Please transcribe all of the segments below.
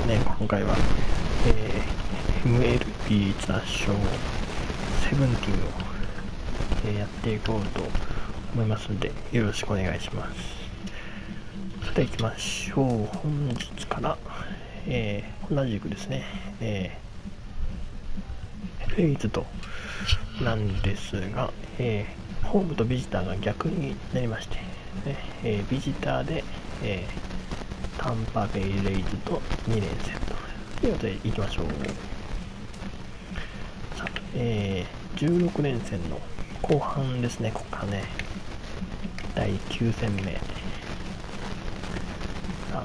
ね、今回は、MLB 雑賞17を、やっていこうと思いますので、よろしくお願いします。さて行きましょう。本日から、同じくですね、フェイズとなんですが、ホームとビジターが逆になりまして、ね、ビジターで、タンパベイレイズと2連戦ということでいきましょう。さあ、16連戦の後半ですね。ここからね、第9戦目。さあ、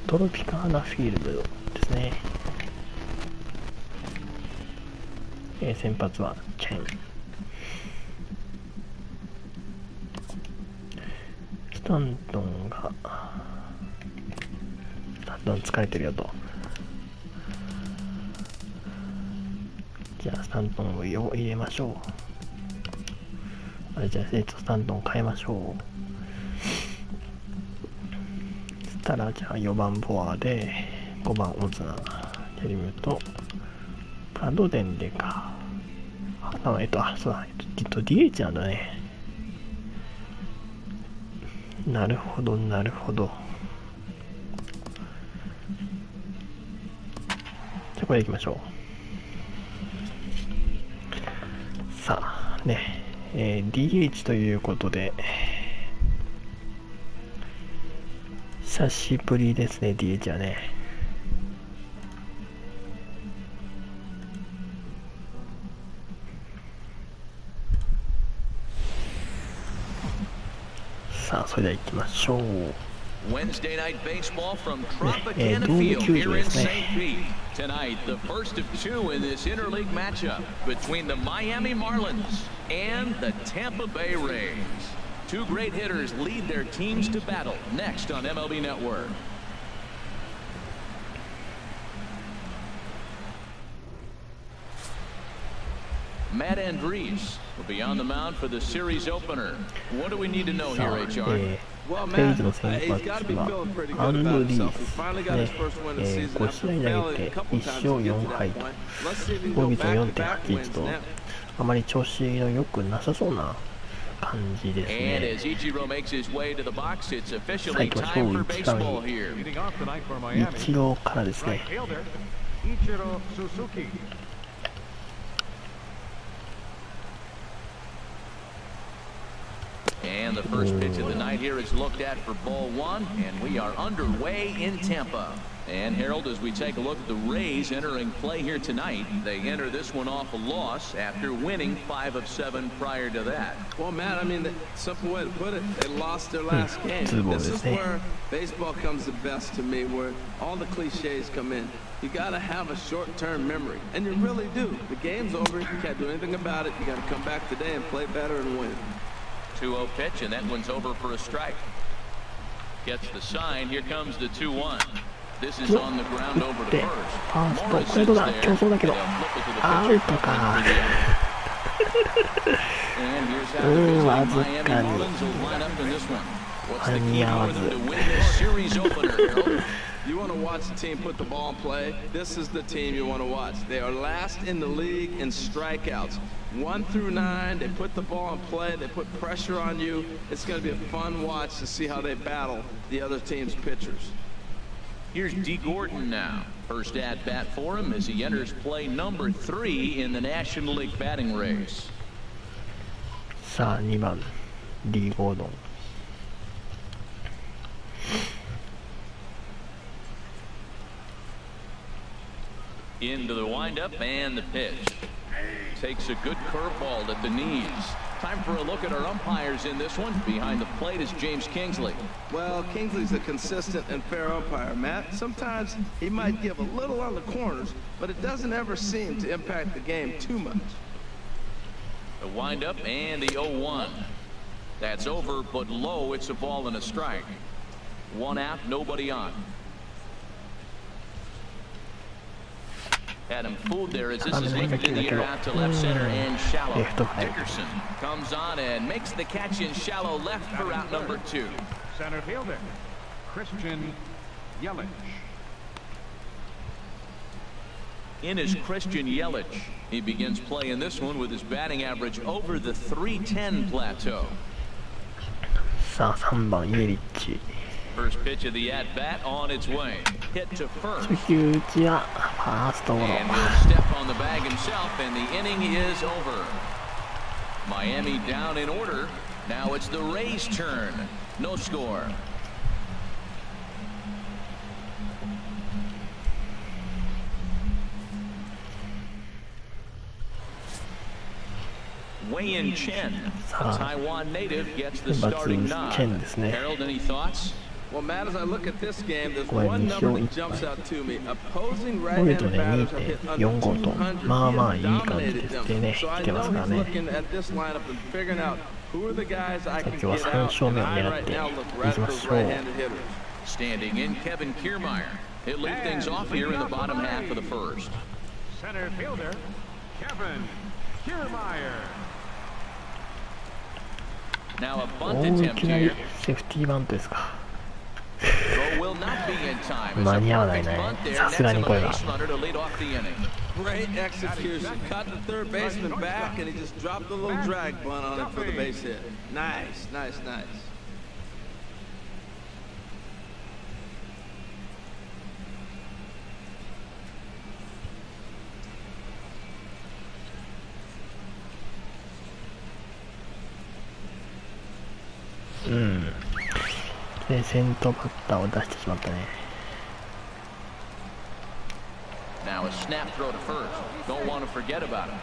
トロピカーナフィールドですね。先発はチェン。スタントンが疲れてるよと。じゃあスタントンを入れましょう。じゃあスタントンを変えましょう。そしたらじゃあ4番フォアで5番オズナテリムとプラドデンでか。そうだ、DH なんだね。なるほど。じゃあこれいきましょう。さあね、DH ということで久しぶりですね。 DH はね。さあそれでは行きましょう。Wednesday night baseball from Tropicana Field here in St. Pete. Tonight, the first of two in this interleague matchup between the Miami Marlins and the Tampa Bay Rays. Two great hitters lead their teams to battle next on MLB Network. Matt Andriese will be on the mound for the series opener. What do we need to know here, HR? フェイズの先発はアンドリース、5試合投げて1勝4敗と防御率の 4.81 とあまり調子の良くなさそうな感じですね。さあ行きましょう。イチローからですね。And the first pitch of the night here is looked at for ball one, and we are underway in Tampa. And Harold, as we take a look at the Rays entering play here tonight, they enter this one off a loss after winning 5 of 7 prior to that. Well, Matt, I mean, the simple way to put it, they lost their last game. This is where baseball comes the best to me, where all the cliches come in. You got to have a short-term memory, and you really do. The game's over. You can't do anything about it. You got to come back today and play better and win. 2-0 pitch, and that one's over for a strike. Gets the sign. Here comes the 2-1. This is on the ground over to first. Morrison's there. They'll flip it to the pitcher. And here's how the Miami Marlins will line up in this one. What's the key to win this series opener, Harold? You want to watch the team put the ball in play? This is the team you want to watch. They are last in the league in strikeouts. 1 through 9, they put the ball in play, they put pressure on you. It's going to be a fun watch to see how they battle the other team's pitchers. Here's D. Gordon now. First at bat for him as he enters play number 3 in the National League batting race. さあ2番 D. ゴードン。Into the windup and the pitch. Takes a good curveball at the knees. Time for a look at our umpires in this one. Behind the plate is James Kingsley. Well, Kingsley's a consistent and fair umpire, Matt. Sometimes he might give a little on the corners, but it doesn't ever seem to impact the game too much. The windup and the 0-1. That's over, but low. It's a ball and a strike. 1 out, nobody on. Had him fooled there as this is lifted in the air out to left center and shallow. Dickerson comes on and makes the catch in shallow left for out number 2. Center fielder, Christian Yelich. In is Christian Yelich. He begins play in this one with his batting average over the 310 plateau. さあ3番イエリッチ。 First pitch of the at-bat on its way. Hit to first. 初球打ちはファーストゴロ。 And he'll step on the bag himself, and the inning is over. Miami down in order. Now it's the Rays' turn. No score. Wei-In Chen, a Taiwan native, gets the starting nod. Harold, any thoughts? Well, Matt, as I look at this game, there's one number that jumps out to me. Opposing right-handed batters have hit under 200 dominated them. So I know he's looking at this lineup and figuring out who are the guys I can get out. And I right now look right at those right-handed hitters. Standing in, Kevin Kiermaier. He'll lead things off here in the bottom half of the first. Center fielder, Kevin Kiermaier. Now a bunt attempt here. セーフティーバントですか。 Throw will not be in time. 間に合わないね。さすがにこれは。 Great execution. Cut the third baseman back, and he just dropped a little drag bunt on it for the base hit. Nice, nice, nice. Mm. で先頭バッターを出してしまったね。 Now a snap throw to first. Don't want to forget about it.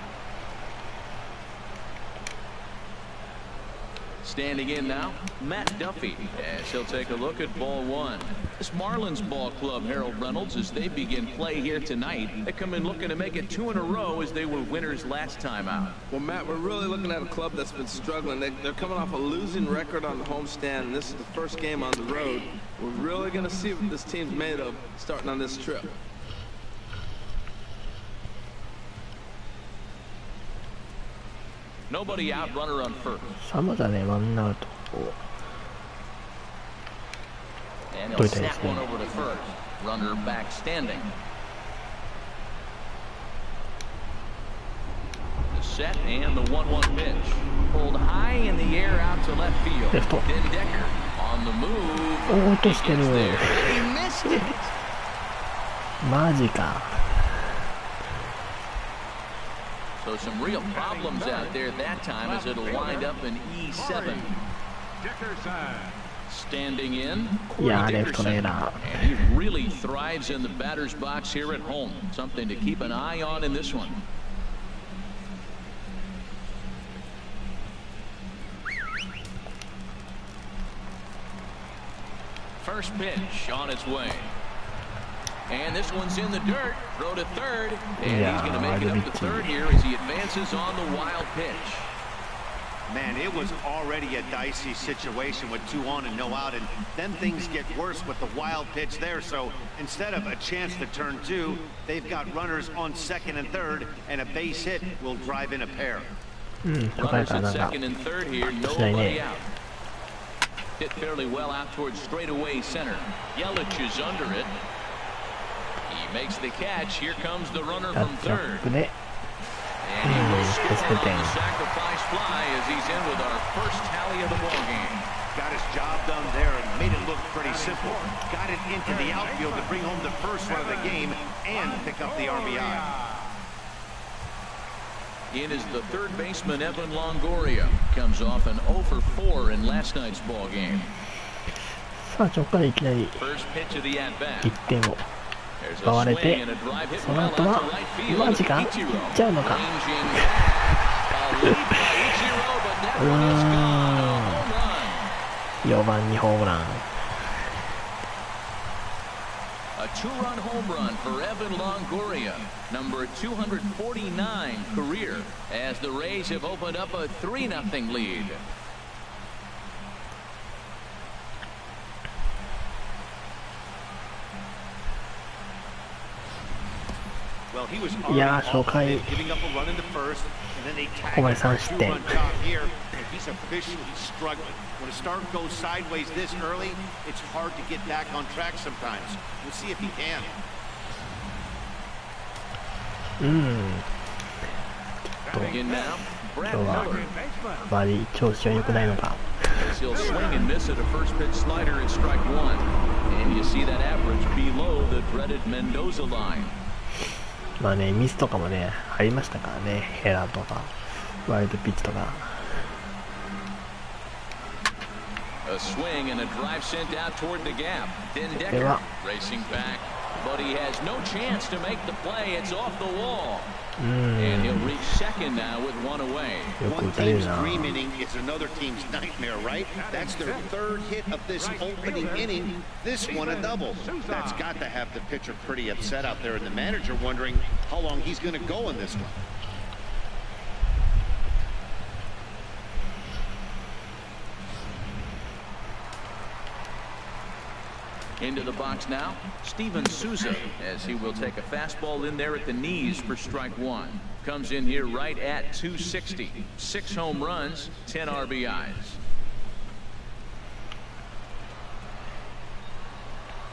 Standing in now, Matt Duffy, as he'll take a look at ball one. This Marlins ball club, Harold Reynolds, as they begin play here tonight, they come in looking to make it 2 in a row as they were winners last time out. Well, Matt, we're really looking at a club that's been struggling. They're coming off a losing record on the homestand, and this is the first game on the road. We're really going to see what this team's made of starting on this trip. Nobody out, runner on first. サマだね、ワンアウト。 And he'll snap one over to first. Runner back standing. The set and the 1-1 pitch. Pulled high in the air out to left field. Then Decker on the move. He gets there. He missed it. マジか。 So some real problems out there at that time as it'll wind up in E7. Standing in, Corey Dickerson. And he really thrives in the batter's box here at home. Something to keep an eye on in this one. First pitch on its way. And this one's in the dirt. Throw to third. And he's going to make it up to third here as he advances on the wild pitch. Man, it was already a dicey situation with 2 on and no out, and then things get worse with the wild pitch there. So instead of a chance to turn 2, they've got runners on second and third, and a base hit will drive in a pair. Runners at second and third here, nobody out. Hit fairly well out towards straightaway center. Yelich is under it. He makes the catch. Here comes the runner from third. And he will score on the sacrifice fly as he's in with our first tally of the ball game. Got his job done there and made it look pretty simple. Got it into the outfield to bring home the first run of the game and pick up the RBI. In is the third baseman, Evan Longoria. Comes off an 0 for 4 in last night's ball game. さあ、ちょっからいきなり First pitch of the at bat. 1点を奪われて、その後はマジかいっちゃうのか。4番にホームラン。A 2-run home run for Evan Longoria, number 249 career, as the Rays have opened up a 3-0 lead. Well, he was いやー、初回ここまで3失点。 He's officially struggling. When a start goes sideways this early, it's hard to get back on track sometimes. We'll see if he can. In now, 今 Brad 日は Miller. あまり調子は良くないのか。 He'll swing and miss at a first pitch slider at strike one. And you see that average below the dreaded Mendoza line. まあね、ミスとかもね、ありましたからね。ヘラーとか、ワイルドピッチとか。A swing and a drive sent out toward the gap. Den これ Decker は racing back, but he has no chance to make the play. It's off the wall. And he'll reach second now with one away. よく One 打たれる team's な。 dream inning is another team's nightmare, right? That's their third hit of this opening inning. This one a double. That's got to have the pitcher pretty upset out there, and the manager wondering how long he's going to go in this one. Into the box now, Steven Souza, as he will take a fastball in there at the knees for strike one. Comes in here right at 260. 6 home runs, 10 RBIs.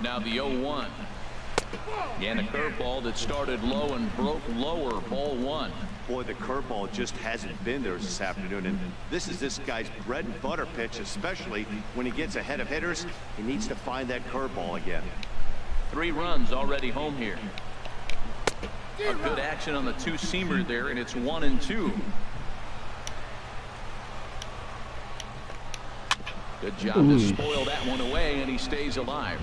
Now the 0-1. And a curveball that started low and broke lower, ball one. Boy, the curveball just hasn't been there this afternoon, and this is this guy's bread and butter pitch, especially when he gets ahead of hitters. He needs to find that curveball again. 3 runs already home here. A good action on the two-seamer there, and it's 1-2. Good job to spoil that one away, and he stays alive.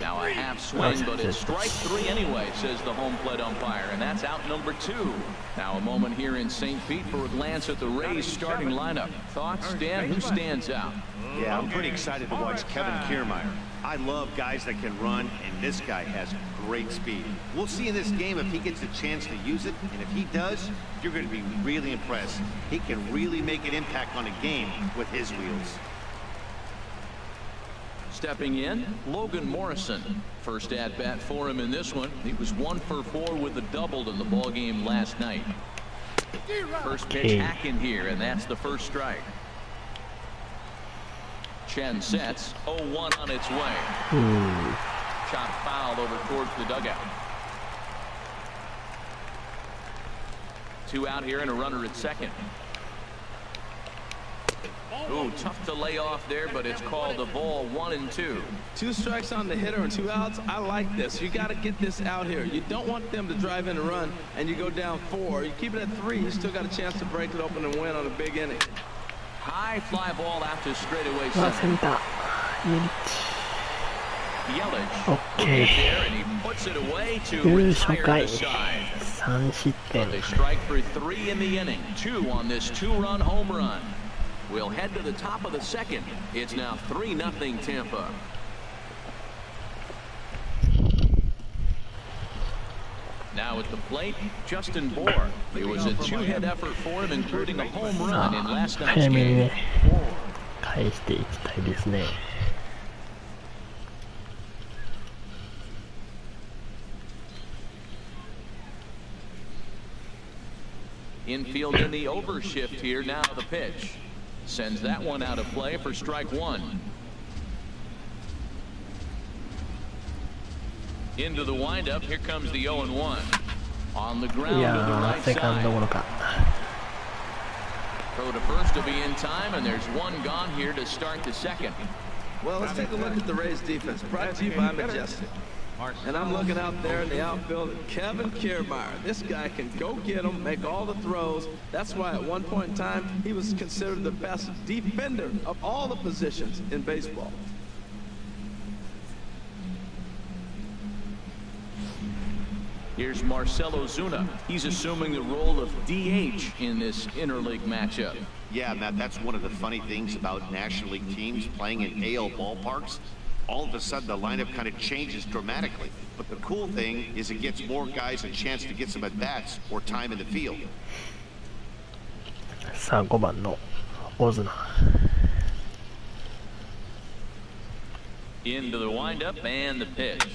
Now a half swing, but it's strike 3 anyway, says the home plate umpire, and that's out number 2. Now a moment here in St. Pete for a glance at the Rays starting lineup. Thoughts, Dan? Who stands out? Yeah, I'm pretty excited to watch Kevin Kiermaier. I love guys that can run, and this guy has great speed. We'll see in this game if he gets a chance to use it, and if he does, you're going to be really impressed. He can really make an impact on a game with his wheels. Stepping in, Logan Morrison. First at bat for him in this one. He was 1 for 4 with a double in the ball game last night. First pitch hack in here, and that's the first strike. Chen sets 0-1 on its way. Shot fouled over towards the dugout. 2 out here and a runner at second. Ooh, tough to lay off there, but it's called a ball. 1-2. 2 strikes on the hitter and 2 outs. I like this. You got to get this out here. You don't want them to drive in a run and you go down 4. You keep it at 3. You still got a chance to break it open and win on a big inning. High fly ball out to straightaway center. Yelich there, and he puts it away to retire the side. But they strike for 3 in the inning. 2 on this 2-run home run. We'll head to the top of the second. It's now 3-0 Tampa. Now at the plate, Justin Bohr. It was a 2-hit effort for him, including a home run in last night's game. 返していきたいですね。Infield in the overshift here. Now the pitch. Sends that one out of play for strike 1. Into the windup. Here comes the 0-1. On the ground to the right side. Throw to first to be in time, and there's 1 gone here to start the second. Well, let's take a look at the Rays defense, brought to you by Majestic. And I'm looking out there in the outfield at Kevin Kiermaier. This guy can go get them, make all the throws. That's why at one point in time, he was considered the best defender of all the positions in baseball. Here's Marcelo Zuna. He's assuming the role of DH in this interleague matchup. Yeah, Matt, that's one of the funny things about National League teams playing in AL ballparks. All of a sudden, the lineup kind of changes dramatically. But the cool thing is it gets more guys a chance to get some at-bats or time in the field. さあ5番のオズナ。 Into the windup and the pitch.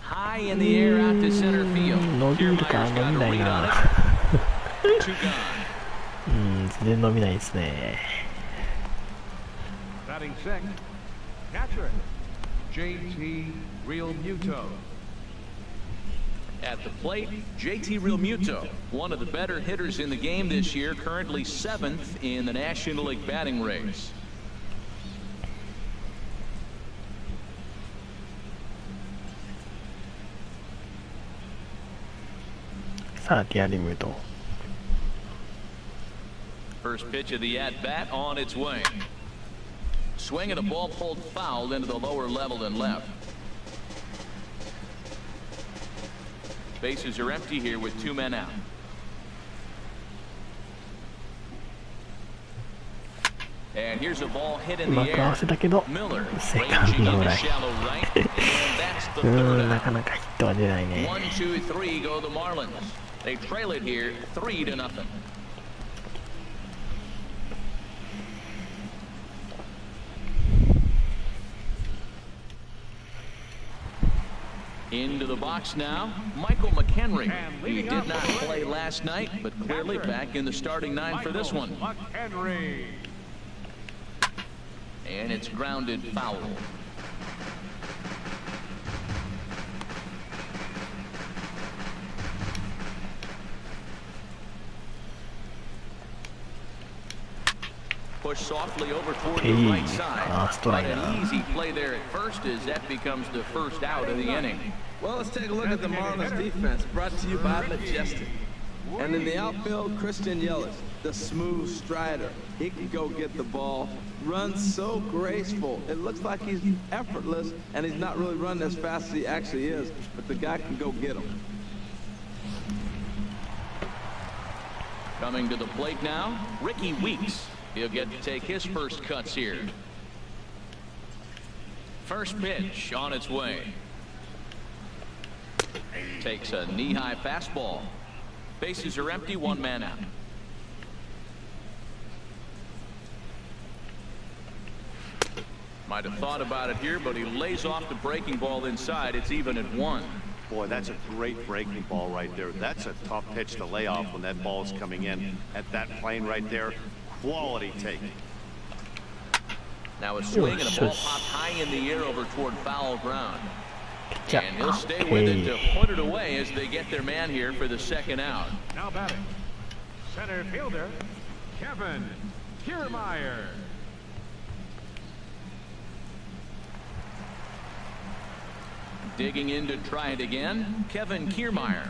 High in the air out to center field. Kiermaier's got a read on it. 2 gone. 全然伸びないですね。Batting sixth, catcher, JT Realmuto. At the plate, JT Realmuto, one of the better hitters in the game this year, currently 7th in the National League batting race. さあリアルムート First pitch of the at-bat on its way. Swing and a ball pulled foul into the lower level and left. Bases are empty here with 2 men out. And here's a ball hit in the air. Miller ranging into shallow right, and that's the third out. なかなかヒットは出ないね。 1, 2, 3 go the Marlins. They trail it here 3-0. Into the box now, Michael McHenry. He did not play last night, but clearly back in the starting 9 for this one. And it's grounded foul. Push softly over toward the right side. But an easy play there at first as that becomes the first out of the inning. Well, let's take a look at the Marlins defense, brought to you by Majestic. And in the outfield, Christian Yelich, the smooth strider. He can go get the ball, runs so graceful. It looks like he's effortless, and he's not really running as fast as he actually is, but the guy can go get him. Coming to the plate now, Ricky Weeks. He'll get to take his first cuts here. First pitch on its way. Takes a knee-high fastball. Bases are empty, 1 man out. Might have thought about it here, but he lays off the breaking ball inside. It's even at 1. Boy, that's a great breaking ball right there. That's a tough pitch to lay off when that ball is coming in at that plane right there. Quality take. Now a swing and a ball popped high in the air over toward foul ground. And he'll stay with it to put it away as they get their man here for the second out. Now batting, center fielder, Kevin Kiermaier. Digging in to try it again, Kevin Kiermaier.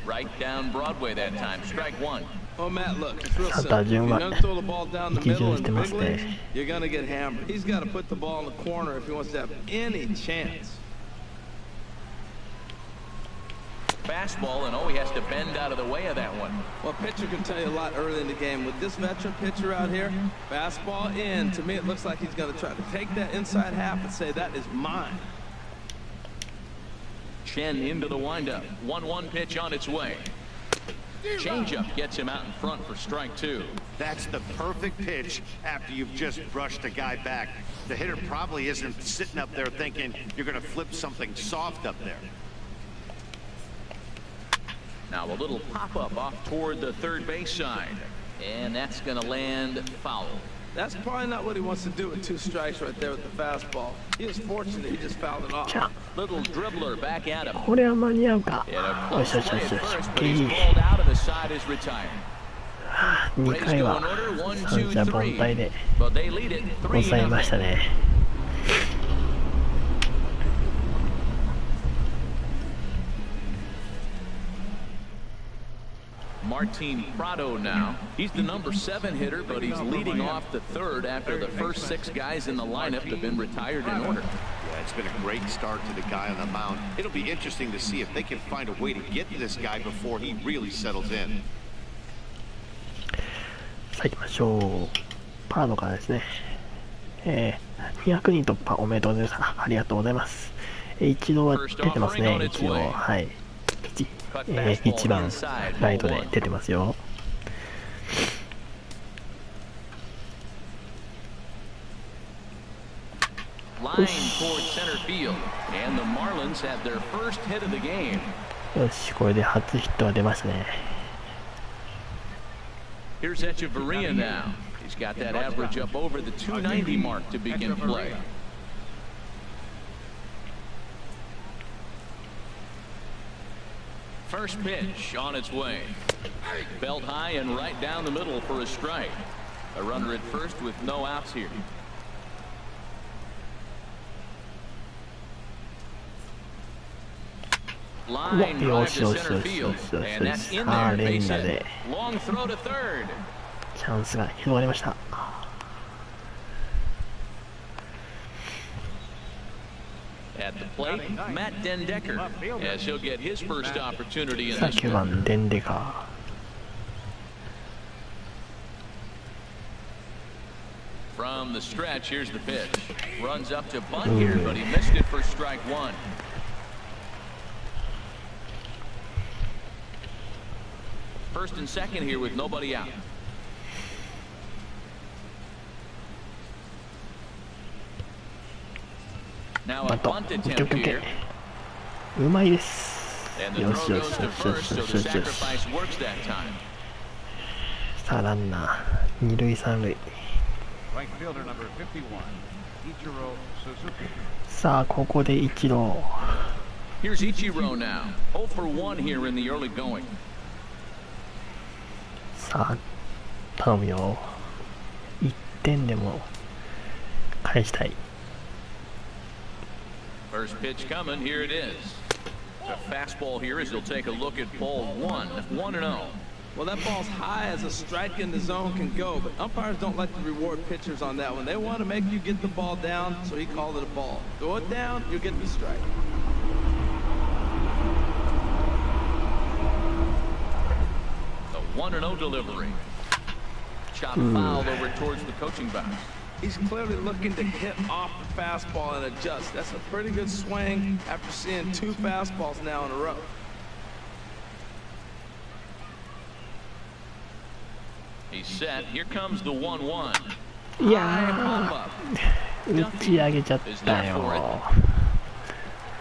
Right down Broadway that time. Strike 1. Oh, Matt, look, it's real simple. If you're going to throw the ball down the middle in the big league, you're going to get hammered. He's got to put the ball in the corner if he wants to have any chance. Fastball, and he has to bend out of the way of that one. Well, pitcher can tell you a lot early in the game. With this veteran pitcher out here, fastball in, to me it looks like he's going to try to take that inside half and say, that is mine. Chen into the windup. 1-1 pitch on its way. Changeup gets him out in front for strike 2. That's the perfect pitch after you've just brushed a guy back. The hitter probably isn't sitting up there thinking you're going to flip something soft up there. Now a little pop-up off toward the third base side. And that's going to land foul. That's probably not what he wants to do with 2 strikes right there with the fastball. He was fortunate he just fouled it off. Little dribbler back at him. これは間に合うか。よしよしよしよし。2回は三者凡退で抑えましたね。Martin Prado now. He's the number 7 hitter, but he's leading off the 3rd after the first 6 guys in the lineup have been retired in order. Yeah, it's been a great start to the guy on the mound. It'll be interesting to see if they can find a way to get to this guy before he really settles in. さあ行きましょう。パラドからですね。200人突破おめでとうございます。ありがとうございます。一度は出てますね。一度はい。1番ライトで出てますよ。line toward center field, and the Marlins have their first hit of the game. よし、これで初ヒットが出ましたね。Here's Echeverria now. He's got that average up over the 290 mark to begin play. First pitch on its way. Belt high and right down the middle for a strike. A runner at first with no outs here. Line drive to center field, and that's in there, base hit. Long throw to third. チャンスが広がりました。At the plate, Matt Dendecker, as he'll get his first opportunity in さあ this 9 one. 番デンデカ From the stretch, here's the pitch. Runs up to bunt here, but he missed it for strike one. First and second here with nobody out. Now バ a ント bunt オッケーオッ attempt ケーオッケ here. ーうまいです。 And the よ throw しよ goes し to よしよ first, し so よ the しよし。 sacrifice works that time. さあランナー二塁三塁。 Right fielder number 51, Ichiro Suzuki. さあここで一郎。 Here's Ichiro now. 0 for 1 here in the early going. さあ頼むよ。1点でも返したい。 First pitch coming. Here it is. A fastball here as he'll take a look at ball 1. 1-0. Well, that ball's high as a strike in the zone can go, but umpires don't like to reward pitchers on that one. They want to make you get the ball down, so he called it a ball. Go it down, you'll get the strike. The 1-0 delivery. Chop foul over towards the coaching box. He's clearly looking to hit off the fastball and adjust. That's a pretty good swing after seeing 2 fastballs now in a row. He's set. Here comes the 1-1. いや High pop up. ー打ち上げちゃったよ。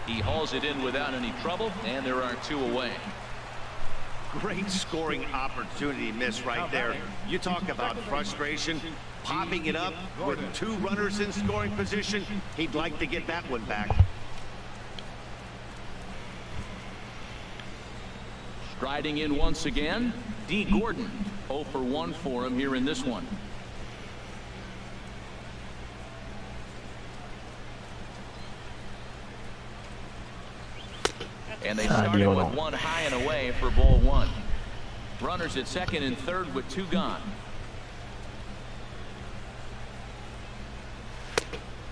He hauls it in without any trouble, and there are 2 away. Great scoring opportunity miss right there. You talk about frustration, popping it up with 2 runners in scoring position. He'd like to get that one back. Striding in once again, D. Gordon. 0 for 1 for him here in this one. And they started with 1 high and away for ball 1. Runners at second and third with 2 gone.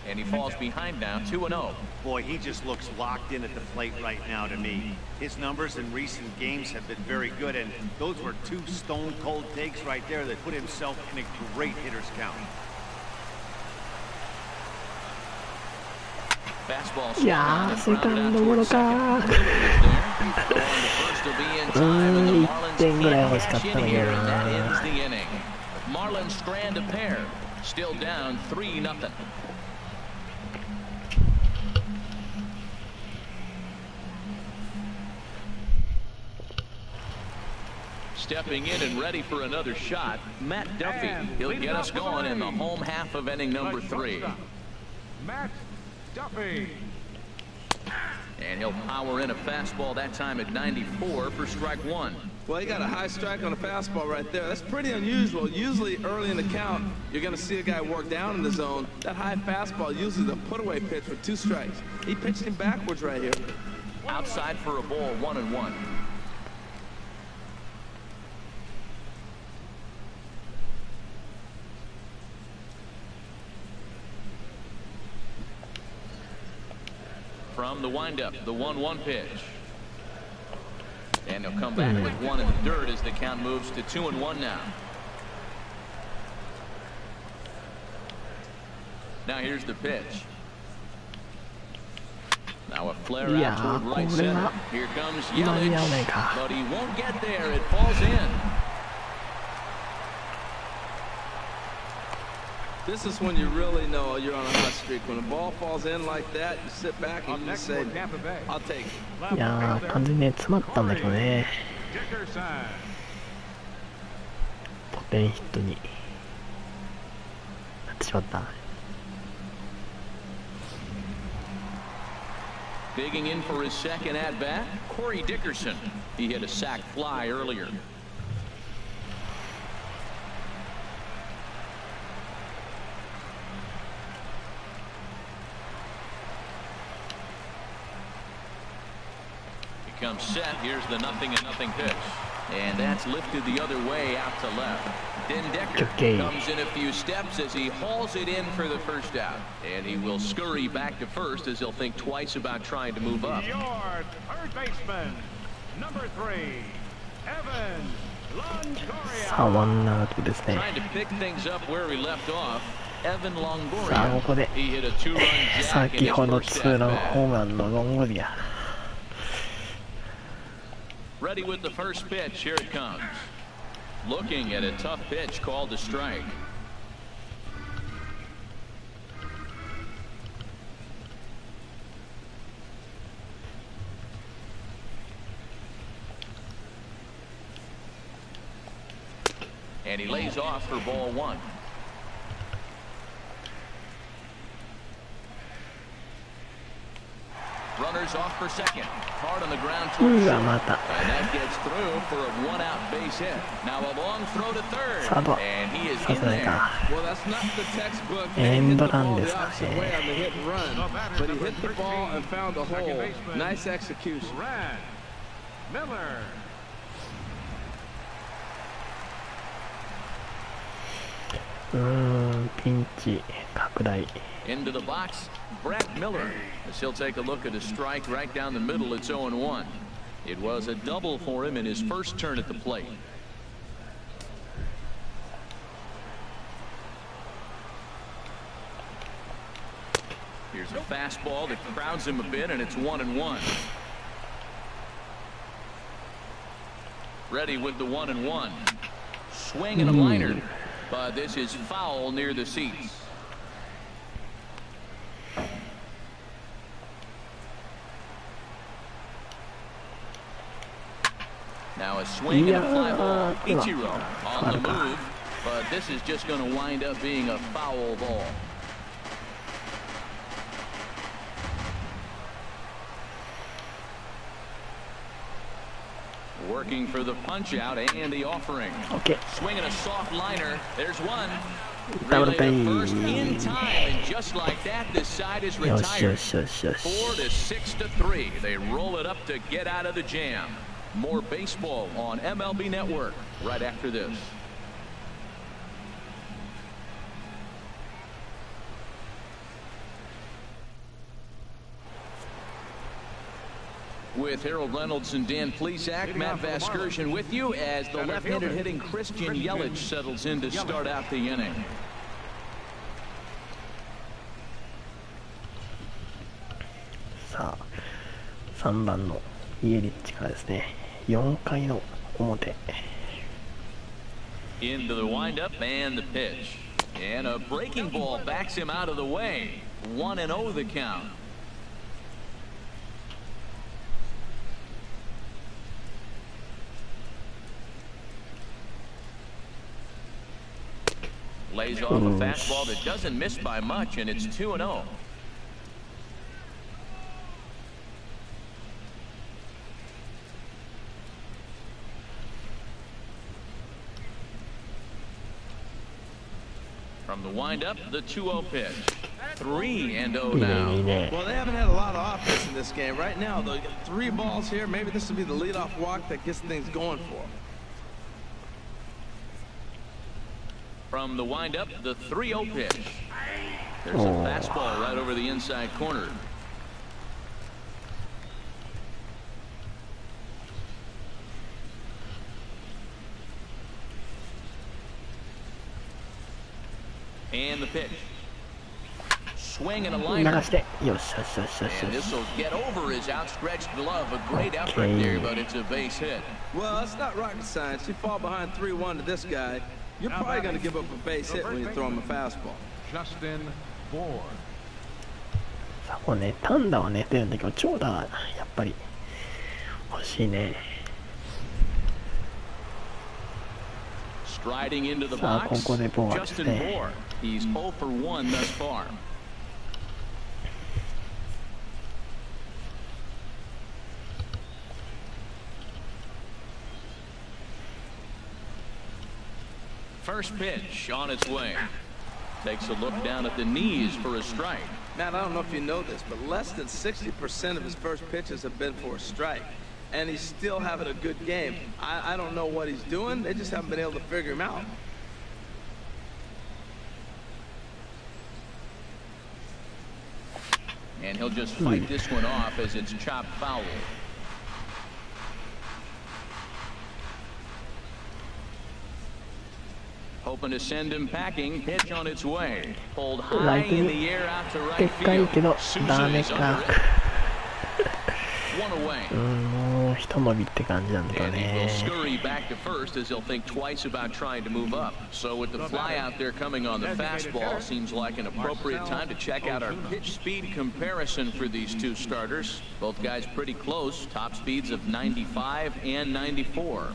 And he falls behind now, 2-0. Boy, he just looks locked in at the plate right now to me. His numbers in recent games have been very good, and those were 2 stone-cold takes right there that put himself in a great hitter's count. Fastball いやーセカンドゴロかー。1点ぐらい欲しかったんだけどな。 Marlins strand a pair. Still down 3-0. Stepping in and ready for another shot, Matt Duffy. He'll get us going in the home half of inning number 3. Matt Duffy. And he'll power in a fastball that time at 94 for strike 1. Well, he got a high strike on a fastball right there. That's pretty unusual. Usually early in the count, you're going to see a guy work down in the zone. That high fastball usually the put-away pitch with 2 strikes. He pitched him backwards right here. Outside for a ball, 1-1. From the windup, the 1-1 pitch. And he'll come back with 1 in the dirt as the count moves to 2-1 now. Now here's the pitch. Now a flare out toward right center. Here comes Yelich, but he won't get there. It falls in. This is when you really know you're on a hot streak. When the ball falls in like that, you sit back and you just say, I'll take it. いやー、完全にね、詰まったんだけどね。ポテンヒットになってしまった。Digging in for his second at bat, Corey Dickerson. He hit a sac fly earlier. He comes set. Here's the 0-0 pitch. And that's lifted the other way out to left. Den Decker comes in a few steps as he hauls it in for the first out. And he will scurry back to first as he'll think twice about trying to move up. Your third baseman, number 3, Evan Longoria. さあ、ワンアウトですね。 Trying to pick things up where we left off. Evan さあ、こ Longoria. こで He hit a 2-run jack in 先 his ほど first ツー at ラン bat. ホームランのロンゴリア。 Ready with the first pitch. Here it comes. Looking at a tough pitch called a strike. And he lays off for ball 1. Runners off for second. Hard on the ground う towards わ、 short. また。 And that gets through for a one-out base hit. Now a long throw to third. サードは And he is さ in せない there. か。 Well, that's not the textbook. エ He ン hit ド the ラン ball で the すか opposite ね。 way on the hit and run, but he hit the ball and found the hole. Nice execution. Brad Miller. ピンチ拡大。 Into the box, Brad Miller. As he'll take a look at a strike right down the middle. It's 0-1. It was a double for him in his first turn at the plate. Here's a fastball that crowds him a bit, and it's 1-1. Ready with the 1-1. Swing and a liner, but this is foul near the seats. Now a swing and a fly ball. Ichiro on the move, but this is just going to wind up being a foul ball. Working for the punch out and the offering. OK。 Swinging a soft liner. There's one. ダブル Relay プレ to first イ。 in time, and just like that, this side is よしよ retired. しよしよし。 4-6-3. They roll it up to get out of the jam. More baseball on MLB Network right after this. With Harold Reynolds and Dan Plesac, Matt Vasgersian with you as the left-handed hitting Christian Yelich settles in to start out the inning. さあ、3番のイエリッチからですね。4回の表。 Into the windup and the pitch. And a breaking ball backs him out of the way. 1-0 the count. Lays off a fastball that doesn't miss by much, and it's 2-0. From the windup, the 2-0 pitch. 3-0 now. Well, they haven't had a lot of offense in this game. Right now, they got 3 balls here. Maybe this will be the leadoff walk that gets things going for them. From the windup, the 3-0 pitch. There's a fastball right over the inside corner. And the pitch. Swing and a 流 liner. して。よしよしよしよし And よ this し。 will get over his outstretched glove. A great effort there, but it's a base hit. Well, it's not rocket science. You fall behind 3-1 to this guy, you're probably going to give up a base hit when you throw him a fastball. さあもうね、単打はね出るんだけど、長打はやっぱり欲しいね。さあここでボーですね。First pitch on its way. Takes a look down at the knees for a strike. Matt, I don't know if you know this, but less than 60% of his first pitches have been for a strike. And he's still having a good game. I don't know what he's doing. They just haven't been able to figure him out. And he'll just fight this one off as it's chopped foul. Hoping to send him packing. Pitch on its way. Pulled high in the air out to right field. Souza is under it. One away. And he will scurry back to first as he'll think twice about trying to move up. So with the fly out there coming on the fastball, seems like an appropriate time to check out our pitch speed comparison for these two starters. Both guys pretty close. Top speeds of 95 and 94.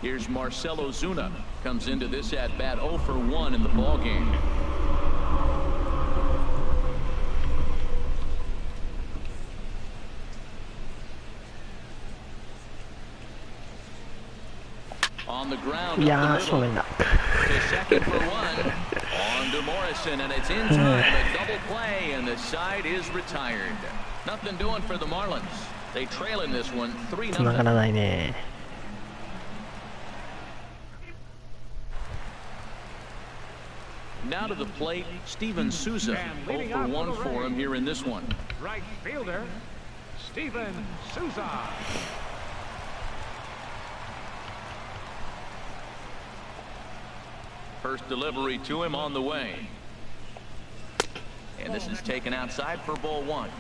Here's Marcelo Zuna. Comes into this at-bat 0 for 1 in the ballgame. On the ground, up the middle. To second for one. On to Morrison, and it's in time. A double play, and the side is retired. Nothing doing for the Marlins. They trail in this one 3-0. Now to the plate, Steven Souza. 0 for 1 for him here in this one. Right fielder, Steven Souza. First delivery to him on the way. And this is taken outside for ball 1.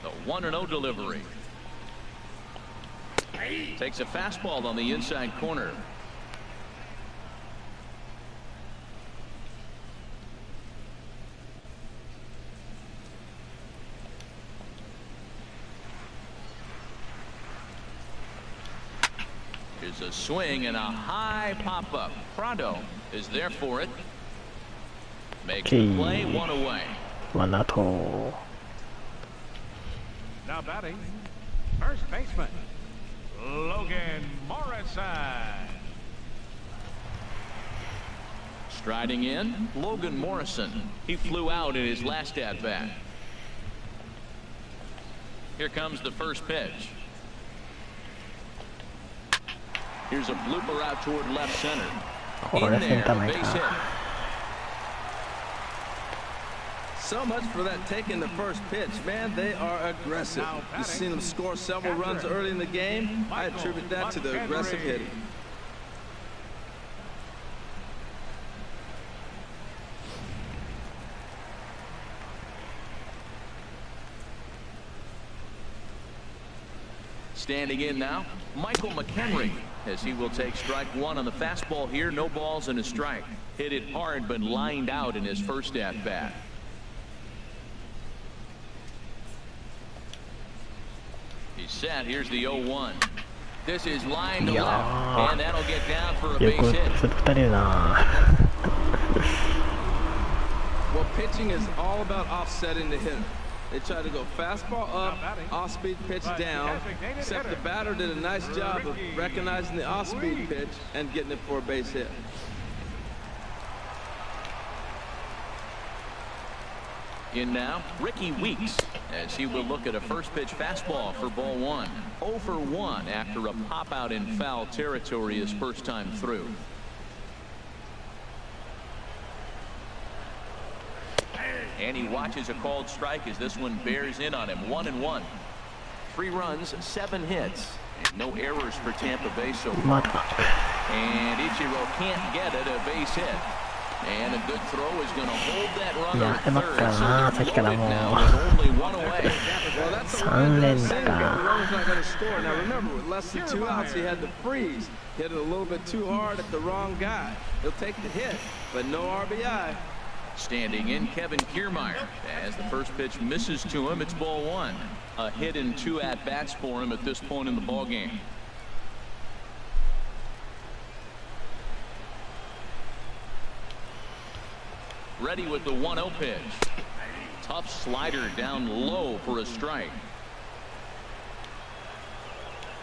The 1-0 delivery. Takes a fastball on the inside corner. Here's a swing and a high pop-up. Prado is there for it. Makes the play, 1 away. 1 out. Now batting, first baseman, Logan Morrison. Striding in, Logan Morrison. He flew out in his last at-bat. Here comes the first pitch. Here's a blooper out toward left center. In there, base hit. So much for that taking the first pitch. Man, they are aggressive. You've seen them score several runs early in the game. I attribute that to the aggressive hitting. Standing in now, Michael McHenry, as he will take strike 1 on the fastball here. No balls and a strike. Hit it hard, but lined out in his first at-bat. He's set. Here's the 0-1. This is line to left, and that'll get down for a base hit. Well, pitching is all about offsetting the hitter. They try to go fastball up, off-speed pitch down, except the batter did a nice job of recognizing the off-speed pitch and getting it for a base hit. In now, Ricky Weeks, as he will look at a first pitch fastball for ball 1. 0 for 1 after a pop out in foul territory his first time through. And he watches a called strike as this one bears in on him. 1-1. 3 runs, 7 hits. And no errors for Tampa Bay so far. And Ichiro can't get it, a base hit. And a good throw is going to hold that runner や at ればっ third. か So な、 they're さっきから loaded も now う with only one away. Well, that's the 3 連 runner's 打 not か。 going to score. Now remember, with less than 2 outs, he had to freeze. Hit it a little bit too hard at the wrong guy. He'll take the hit, but no RBI. Standing in, Kevin Kiermaier. As the first pitch misses to him, it's ball 1. A hit and 2 at-bats for him at this point in the ballgame. Ready with the 1-0 pitch. Tough slider down low for a strike.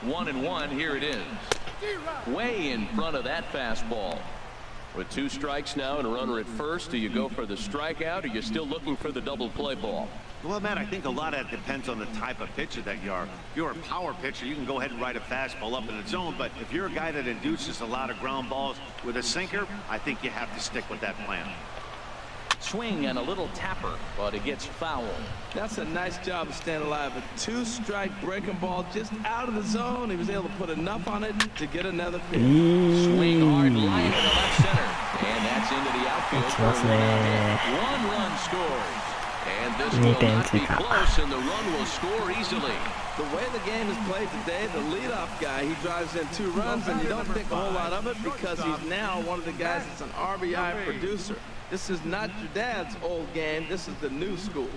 1-1, here it is. Way in front of that fastball. With 2 strikes now and a runner at first, do you go for the strikeout or are you still looking for the double play ball? Well, Matt, I think a lot of that depends on the type of pitcher that you are. If you're a power pitcher, you can go ahead and ride a fastball up in the zone, but if you're a guy that induces a lot of ground balls with a sinker, I think you have to stick with that plan. Swing and a little tapper, but it gets foul. That's a nice job of staying alive. A 2-strike breaking ball just out of the zone. He was able to put enough on it to get another pitch. Swing hard, line to left center, and that's into the outfield. 打ちますね。 1 run scores, and this will not be close, and the run will score easily. The way the game is played today, the leadoff guy, he drives in 2 runs, and you don't think a whole lot of it because he's now one of the guys that's an RBI producer. This is not your dad's old game. This is the new school.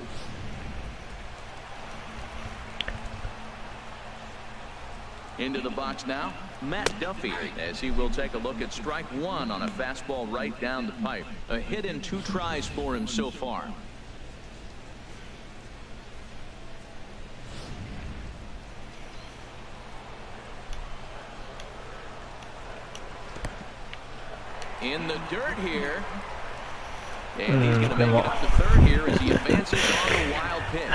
Into the box now, Matt Duffy, as he will take a look at strike 1 on a fastball right down the pipe. A hit and 2 tries for him so far. In the dirt here. And he's going to make it up to third here as he advances on the wild pitch.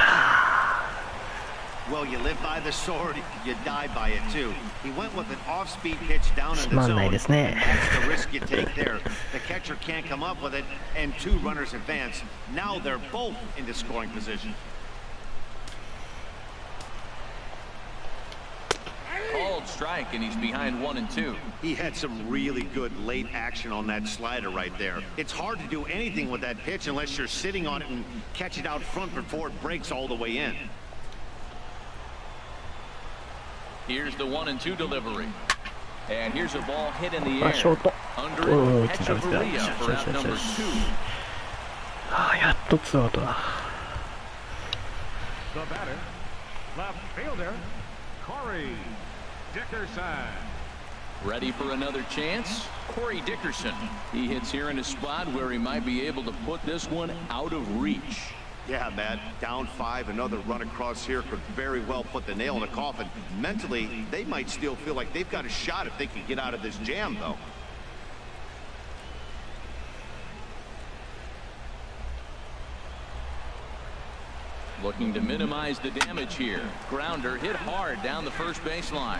Well, you live by the sword, you die by it too. He went with an off-speed pitch down in the zone. That's the risk you take there. The catcher can't come up with it, and 2 runners advance. Now they're both into scoring position. Called strike, and he's behind 1 and 2. He had some really good late action on that slider right there. It's hard to do anything with that pitch unless you're sitting on it and catch it out front before it breaks all the way in. Here's the 1 and 2 delivery. And here's a ball hit in the air. Under it, Hechavarria for out number 2. やっと2アウトだ。 The batter, left fielder, Corey Dickerson. Ready for another chance? Corey Dickerson. He hits here in a spot where he might be able to put this one out of reach. Yeah, Matt, down 5, another run across here could very well put the nail in the coffin. Mentally, they might still feel like they've got a shot if they can get out of this jam, though. Looking to minimize the damage here. Grounder hit hard down the first baseline.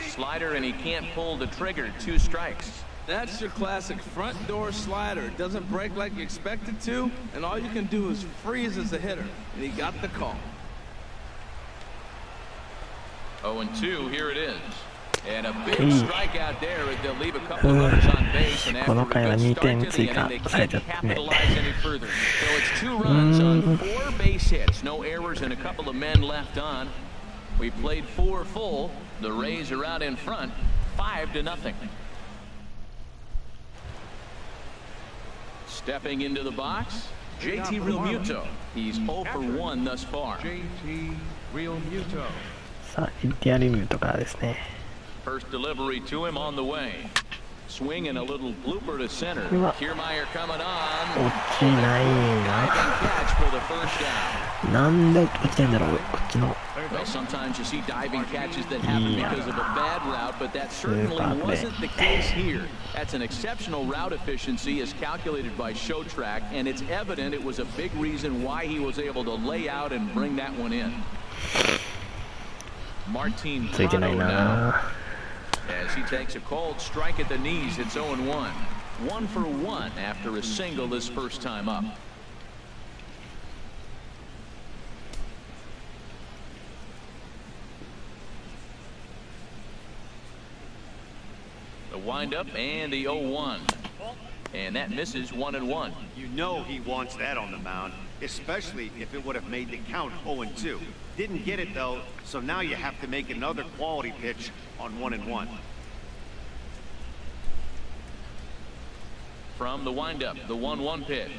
Slider, and he can't pull the trigger. 2 strikes. That's your classic front door slider. It doesn't break like you expect it to, and all you can do is freeze as a hitter. And he got the call. 0-2, here it is. And a big strikeout there. They'll leave a couple of runners on base, and after a good start to the inning, they can't capitalize any further. So it's 2 runs on 4 base hits. No errors and a couple of men left on. We played 4 full. The Rays are out in front, 5-0. Stepping into the box, JT Realmuto. He's 0 for 1 thus far. JT Realmuto. さあ、インティアリミュートからですね。 First delivery to him on the way. Swing and a little blooper to center. Kiermaier coming on. 落ちないな。 Catch for the first down. なんで落ちないんだろう、こっちの。 Well, sometimes you see diving catches that happen because of a bad route, but that certainly wasn't the case here. That's an exceptional route efficiency as calculated by ShowTrack, and it's evident it was a big reason why he was able to lay out and bring that one in. Martin Prado now, as he takes a cold strike at the knees. It's 0-1. 1 for 1 after a single his first time up. The windup and the 0-1. And that misses 1-1. You know he wants that on the mound, especially if it would have made the count 0-2. Didn't get it though, so now you have to make another quality pitch on 1-1. From the windup, the 1-1 pitch.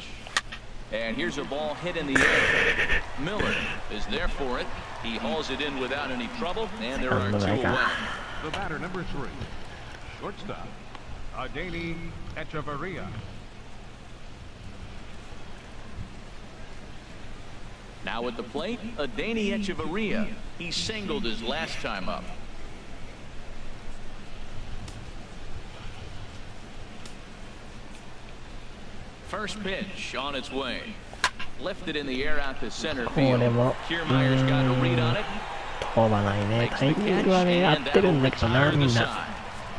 And here's a ball hit in the air. Miller is there for it. He hauls it in without any trouble, and there are 2 away. The batter, number 3, shortstop, Adeiny Echeverria. Now at the plate, Adeiny Echeverria. He singled his last time up. First pitch on its way. Lifted in the air out to center field. Kiermaier's got a read on it. 飛ばないね。タイミングはね、合ってるんだけどな、みんな。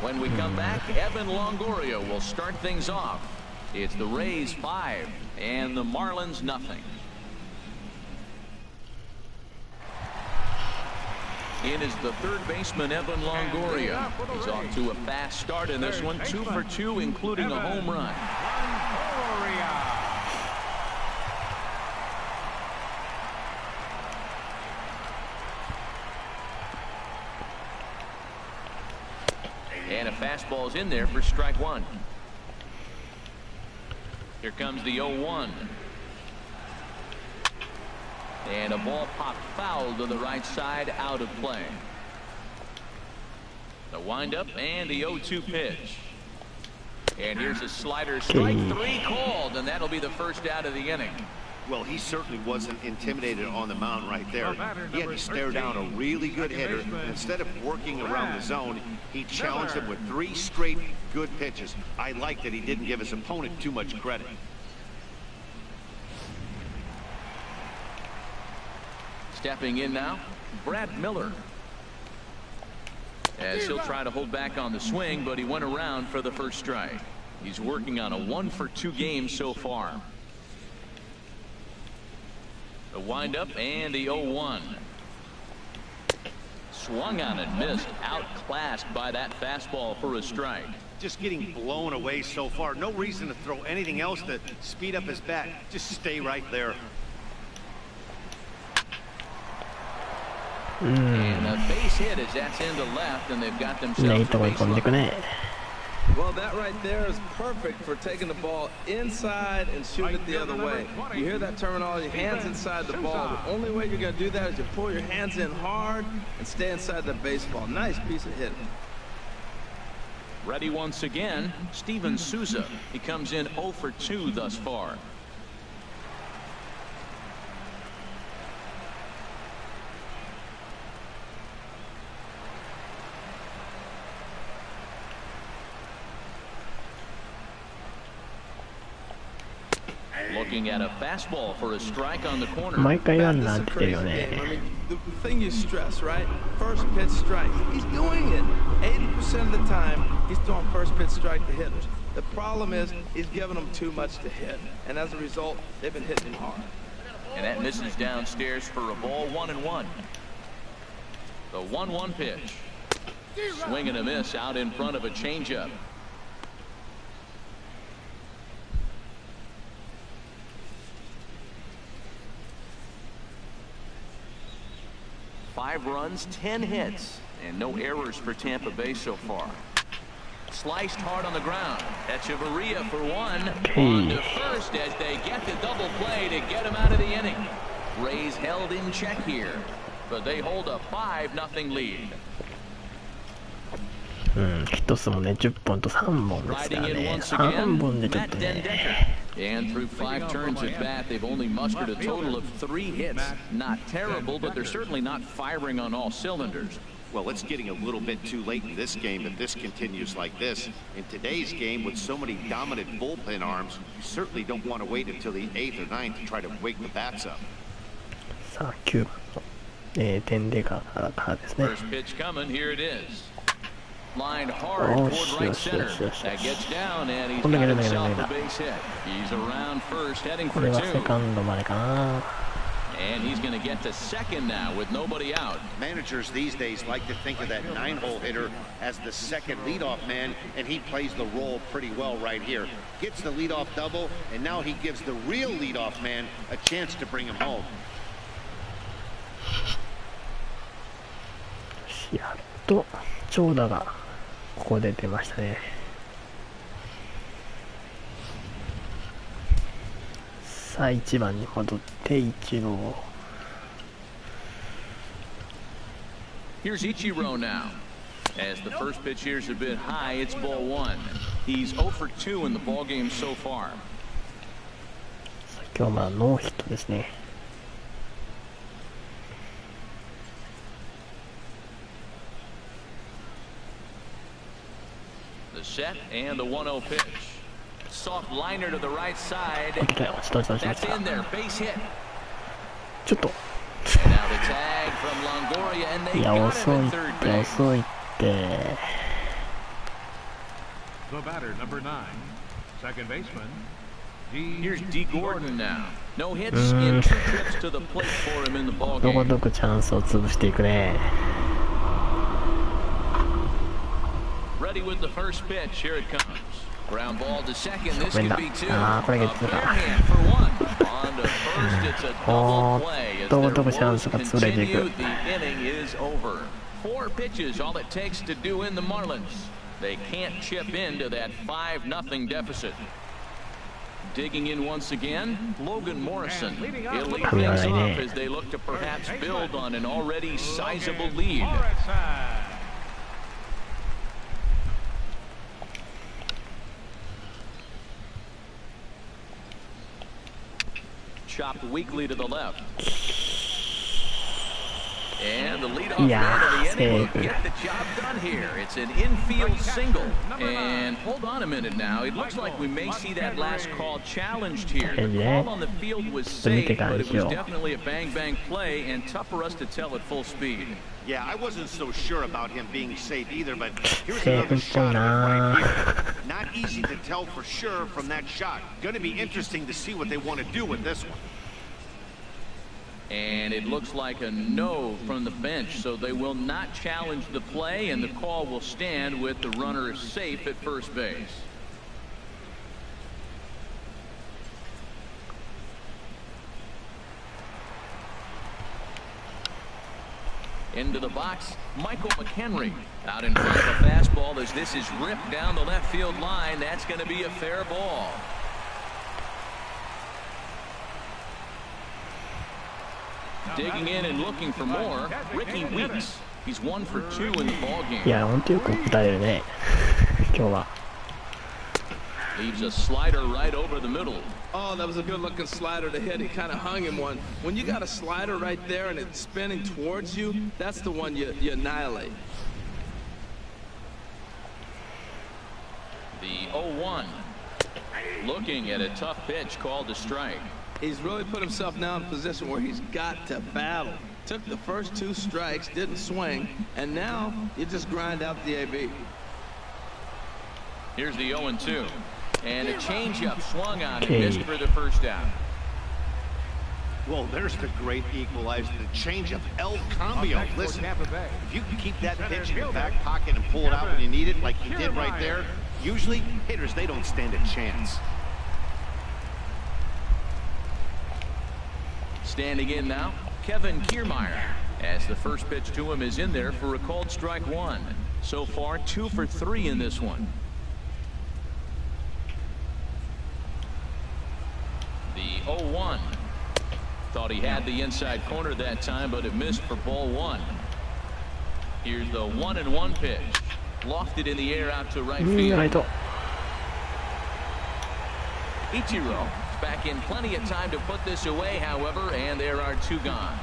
When we come back, Evan Longoria will start things off. It's the Rays 5 and the Marlins nothing. In is the third baseman, Evan Longoria. He's off to a fast start in this one, 2 for 2, including a home run. And a fastball's in there for strike 1. Here comes the 0-1. And a ball popped foul to the right side, out of play. The windup and the 0-2 pitch. And here's a slider, strike 3 called, and that'll be the first out of the inning. Well, he certainly wasn't intimidated on the mound right there. He had to stare down a really good hitter, and instead of working around the zone, he challenged him with 3 straight good pitches. I like that he didn't give his opponent too much credit. Stepping in now, Brad Miller. As he'll try to hold back on the swing, but he went around for the first strike. He's working on a 1 for 2 game so far. The windup and the 0-1. Swung on and missed, outclassed by that fastball for a strike. Just getting blown away so far. No reason to throw anything else to speed up his bat. Just stay right there. And a base hit as that's into left, and they've got themselves a base runner. Well, that right there is perfect for taking the ball inside and shooting it the other way. You hear that terminology, hands inside the ball. The only way you're going to do that is you pull your hands in hard and stay inside the baseball. Nice piece of hitting. Ready once again, Steven Souza. He comes in 0 for 2 thus far. Looking at a fastball for a strike on the corner. 毎回ランナーってるよね。 The thing you stress, right? First pitch strike. He's doing it. 80% of the time, he's throwing first pitch strike to hitters. The problem is he's giving them too much to hit, and as a result, they've been hitting him hard. And that misses downstairs for a ball, 1-1. The 1-1 pitch. Swing and a miss out in front of a changeup. Five runs, 10 hits, and no errors for Tampa Bay so far. Sliced hard on the ground. Echeverria for 1. On to first as they get the double play to get him out of the inning. Rays held in check here, but they hold a 5-0 lead. ヒット数もね、10本と3本ですからね。3本でちょっとね。 And through 5 turns at bat, they've only mustered a total of 3 hits. Not terrible, but they're certainly not firing on all cylinders. Well, it's getting a little bit too late in this game if this continues like this. In today's game, with so many dominant bullpen arms, you certainly don't want to wait until the 8th or 9th to try to wake the bats up. さあ、9番の、点でからですね。 First pitch coming, here it is. Lined hard toward right center. That gets down, and he's got himself a base hit. He's around first, heading for 2. これはセカンドまでかな。And he's going to get to second now with nobody out. Managers these days like to think of that 9-hole hitter as the second leadoff man, and he plays the role pretty well right here. Gets the leadoff double, and now he gives the real leadoff man a chance to bring him home. やっと長打がここで出ましたね。さあ1番に戻って一郎。Here's Ichiro now. As the first pitch here is a bit high, it's ball one. He's 0 for 2 in the ball game so far. 今日はまだノーヒットですね。The set and the 1-0 pitch. Soft liner to the right side. That's in there. Base hit. ちょっと。 And now the tag from Longoria, and they いや got 遅 him い at っ third て base. 遅いって。 The batter, number 9, second baseman. Here's D. Gordon now. No hits in 2 trips to the plate for him in the ball どこ game. どこチャンスを潰していくね。 Ready with the first pitch. Here it comes. Ground ball to second. This could be 2. ああ、これゲッ A ツー bare だ。 hand for 1. On to first, it's a double play. As どこ their どこチャンスが woes 潰れていく。 continue, the inning is over. 4 pitches, all it takes to do in the Marlins. They can't chip into that 5-0 deficit. Digging in once again, Logan Morrison. He'll lead things off as they look to perhaps build on an already sizable lead. Chopped weakly to the left. And the leadoff man of the inning will get the job done here. It's an infield single. And hold on a minute now. It looks like we may see that last call challenged here. The call on the field was safe, but it was definitely a bang-bang play and tough for us to tell at full speed. Yeah, I wasn't so sure about him being safe either, but here's another shot of it right here. Not easy to tell for sure from that shot. Going to be interesting to see what they want to do with this one. And it looks like a no from the bench, so they will not challenge the play, and the call will stand with the runner safe at first base. Into the box, Michael McHenry. Out in front of a fastball as this is ripped down the left field line. That's going to be a fair ball. Digging in and looking for more, Ricky Weeks. He's 1 for 2 in the ball game. いや、本当よく打たれるね。今日は。 Leaves a slider right over the middle. Oh, that was a good-looking slider to hit. He kind of hung him one. When you got a slider right there and it's spinning towards you, that's the one you annihilate. The 0-1. Looking at a tough pitch called to strike. He's really put himself now in a position where he's got to battle. Took the first 2 strikes, didn't swing, and now you just grind out the AB. Here's the 0-2. And a changeup swung on and missed for the first down. Well, there's the great equalizer, the changeup, El Cambio. Listen, if you can keep that pitch in your back pocket and pull it out when you need it, like he did right there, usually hitters, they don't stand a chance. Standing in now, Kevin Kiermaier, as the first pitch to him is in there for a called strike 1. So far, 2 for 3 in this one. The 0-1. Thought he had the inside corner that time, but it missed for ball 1. Here's the 1-1 pitch. Lofted in the air out to right field. Ichiro back in plenty of time to put this away, however, and there are 2 gone.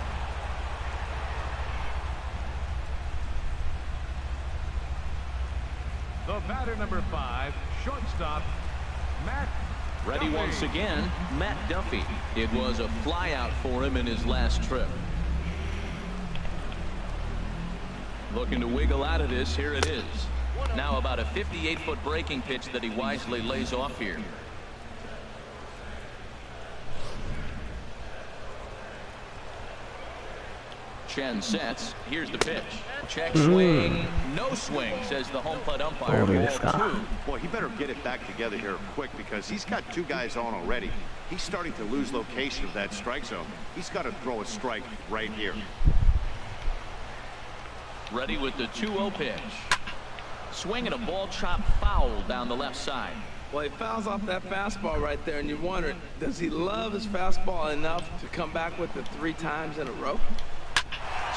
The batter, number 5, shortstop, Matt. Ready once again, Matt Duffy. It was a flyout for him in his last trip. Looking to wiggle out of this. Here it is. Now about a 58-foot breaking pitch that he wisely lays off here. Chen sets. Here's the pitch. Check swing. No swing, says the home plate umpire. Ball 2. Boy, he better get it back together here quick because he's got 2 guys on already. He's starting to lose location of that strike zone. He's got to throw a strike right here. Ready with the 2-0 pitch. Swinging a ball chopped foul down the left side. Well, he fouls off that fastball right there, and you wonder, does he love his fastball enough to come back with it 3 times in a row?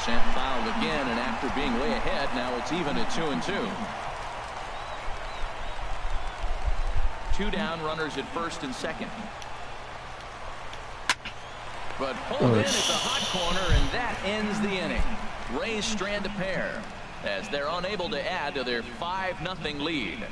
Sent foul again, and after being way ahead, now it's even at 2-2. 2 down, runners at first and second. But pulled in at the hot corner, and that ends the inning. Rays strand a pair as they're unable to add to their 5-0 lead.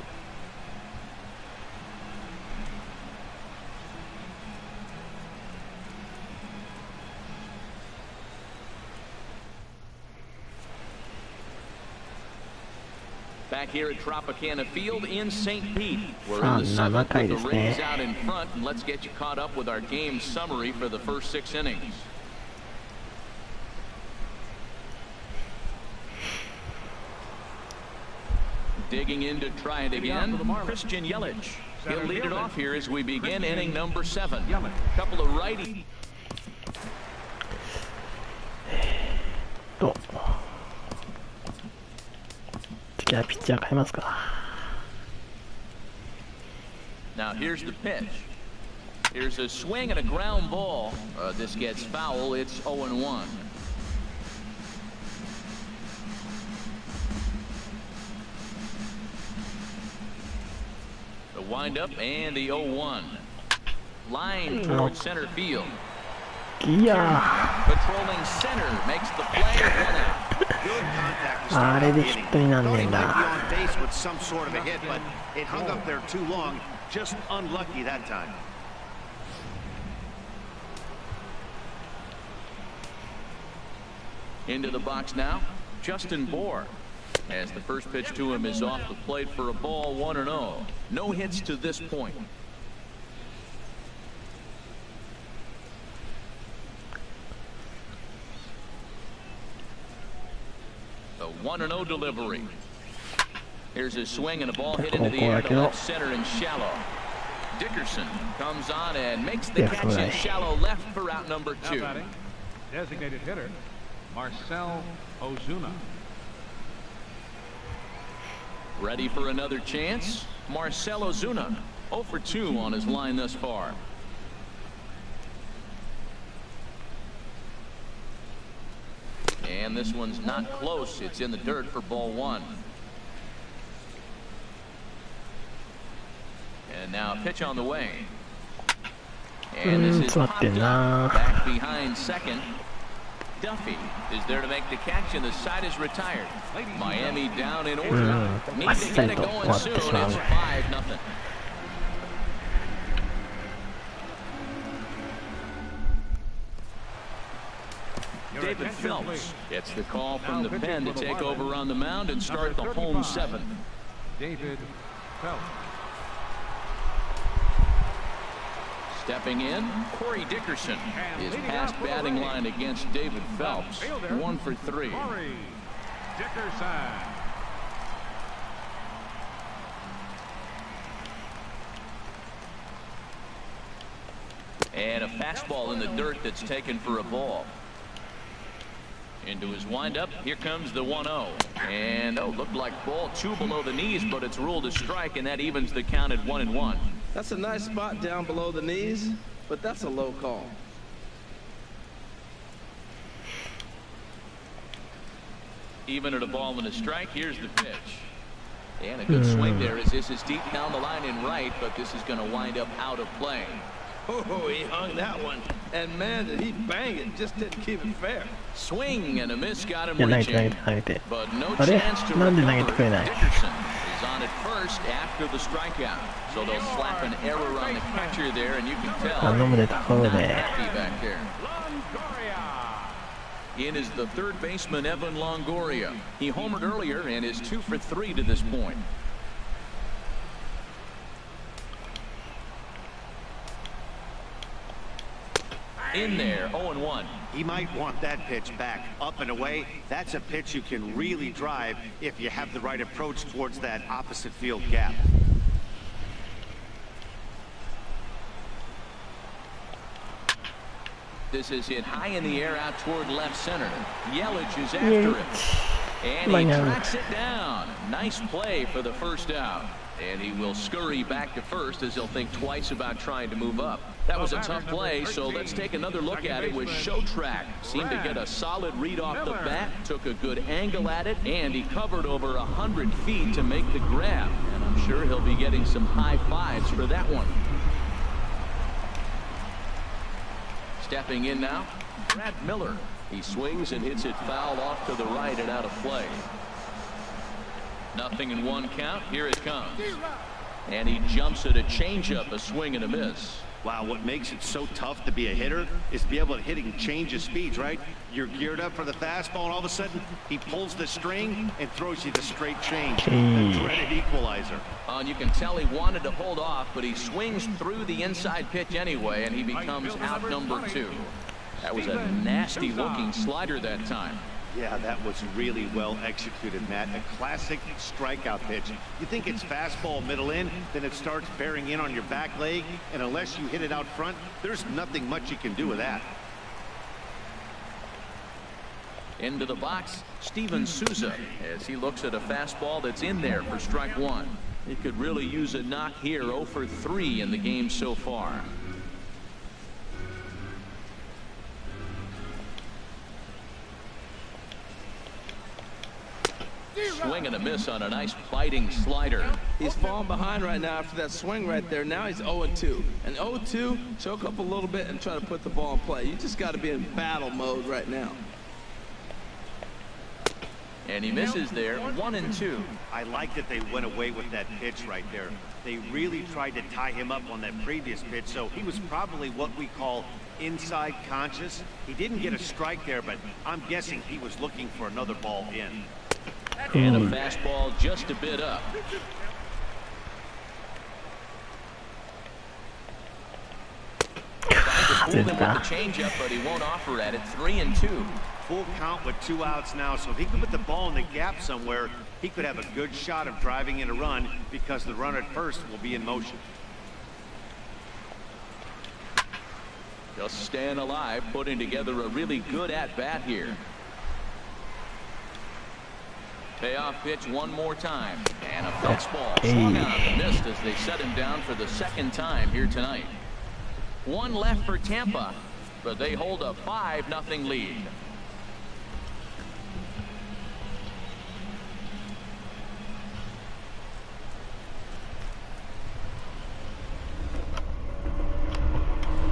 Back here at Tropicana Field in St. Pete. We're in the 7th with the Rays out in front, and let's get you caught up with our game summary for the first 6 innings. Digging in to try it again, Christian Yelich. He'll lead it off here as we begin inning number 7. Couple of righty. Now here's the pitch. Here's a swing and a ground ball. This gets foul. It's 0-1. The windup and the 0-1. Line towards center field. Patrolling center makes the play. 1 out. Good contact to start out the inning. Thought he might be on base with some sort of a hit, but it hung up there too long. Just unlucky that time. Into the box now, Justin Bohr. As the first pitch to him is off the plate for a ball, 1-0. No hits to this point. The 1-0 delivery. Here's a swing and a ball hit into the air to left center and shallow. Dickerson comes on and makes the catch in shallow left for out number 2. Designated hitter, Marcell Ozuna. Ready for another chance? Marcell Ozuna, 0 for 2 on his line thus far. And this one's not close. It's in the dirt for ball 1. And now a pitch on the way. And this is popped up back behind second. Duffy is there to make the catch, and the side is retired. Miami down in order. Need to get it going soon. It's 5-0. David Phelps gets the call from the pen to take over on the mound and start the home 7th. David Phelps. Stepping in, Corey Dickerson is past batting line against David Phelps. 1 for 3. Corey Dickerson. And a fastball in the dirt that's taken for a ball. Into his windup, here comes the 1-0. And looked like ball 2 below the knees, but it's ruled a strike, and that evens the count at 1-1. That's a nice spot down below the knees, but that's a low call. Even at a ball and a strike, here's the pitch. And a good swing there as this is deep down the line in right, but this is going to wind up out of play. Oh, he hung that one. And man, did he bang it. Just didn't keep it fair. Swing and a miss got him reaching. But no chance to recover. Dickerson is on at first after the strikeout. So they'll slap an error on the catcher there, and you can tell not happy back there. In is the third baseman, Evan Longoria. He homered earlier and is 2 for 3 to this point. In there, 0-1. He might want that pitch back, up and away. That's a pitch you can really drive if you have the right approach towards that opposite field gap. This is hit high in the air out toward left center. Yelich is after it. And he tracks it down. Nice play for the first out. And he will scurry back to first as he'll think twice about trying to move up. That was a tough play, so let's take another look at it with Showtrack. Seemed to get a solid read off the bat, took a good angle at it, and he covered over 100 feet to make the grab. And I'm sure he'll be getting some high fives for that one. Stepping in now, Brad Miller. He swings and hits it foul off to the right and out of play. 0-1 count. Here it comes. And he jumps at a changeup, a swing and a miss. Wow, what makes it so tough to be a hitter is to be able to hit and change of speeds, right? You're geared up for the fastball, and all of a sudden, he pulls the string and throws you the straight change. The dreaded equalizer. And you can tell he wanted to hold off, but he swings through the inside pitch anyway, and he becomes out number 2. That was a nasty-looking slider that time. Yeah, that was really well executed, Matt. A classic strikeout pitch. You think it's fastball middle in, then it starts bearing in on your back leg, and unless you hit it out front, there's nothing much you can do with that. Into the box, Steven Souza, as he looks at a fastball that's in there for strike 1. He could really use a knock here. 0 for 3 in the game so far. Swing and a miss on a nice biting slider. He's falling behind right now after that swing right there. Now he's 0-2. And 0-2, choke up a little bit and try to put the ball in play. You just got to be in battle mode right now. And he misses there. 1-2. I like that they went away with that pitch right there. They really tried to tie him up on that previous pitch, so he was probably what we call inside conscious. He didn't get a strike there, but I'm guessing he was looking for another ball in. And a fastball just a bit up. Trying to move him with the changeup, but he won't offer at it. 3-2. Full count with 2 outs now, so if he could put the ball in the gap somewhere, he could have a good shot of driving in a run because the runner at first will be in motion. Just staying alive, putting together a really good at-bat here. Payoff pitch one more time. And a fastball swung out and missed as they set him down for the second time here tonight. 1 left for Tampa, but they hold a 5-0 lead.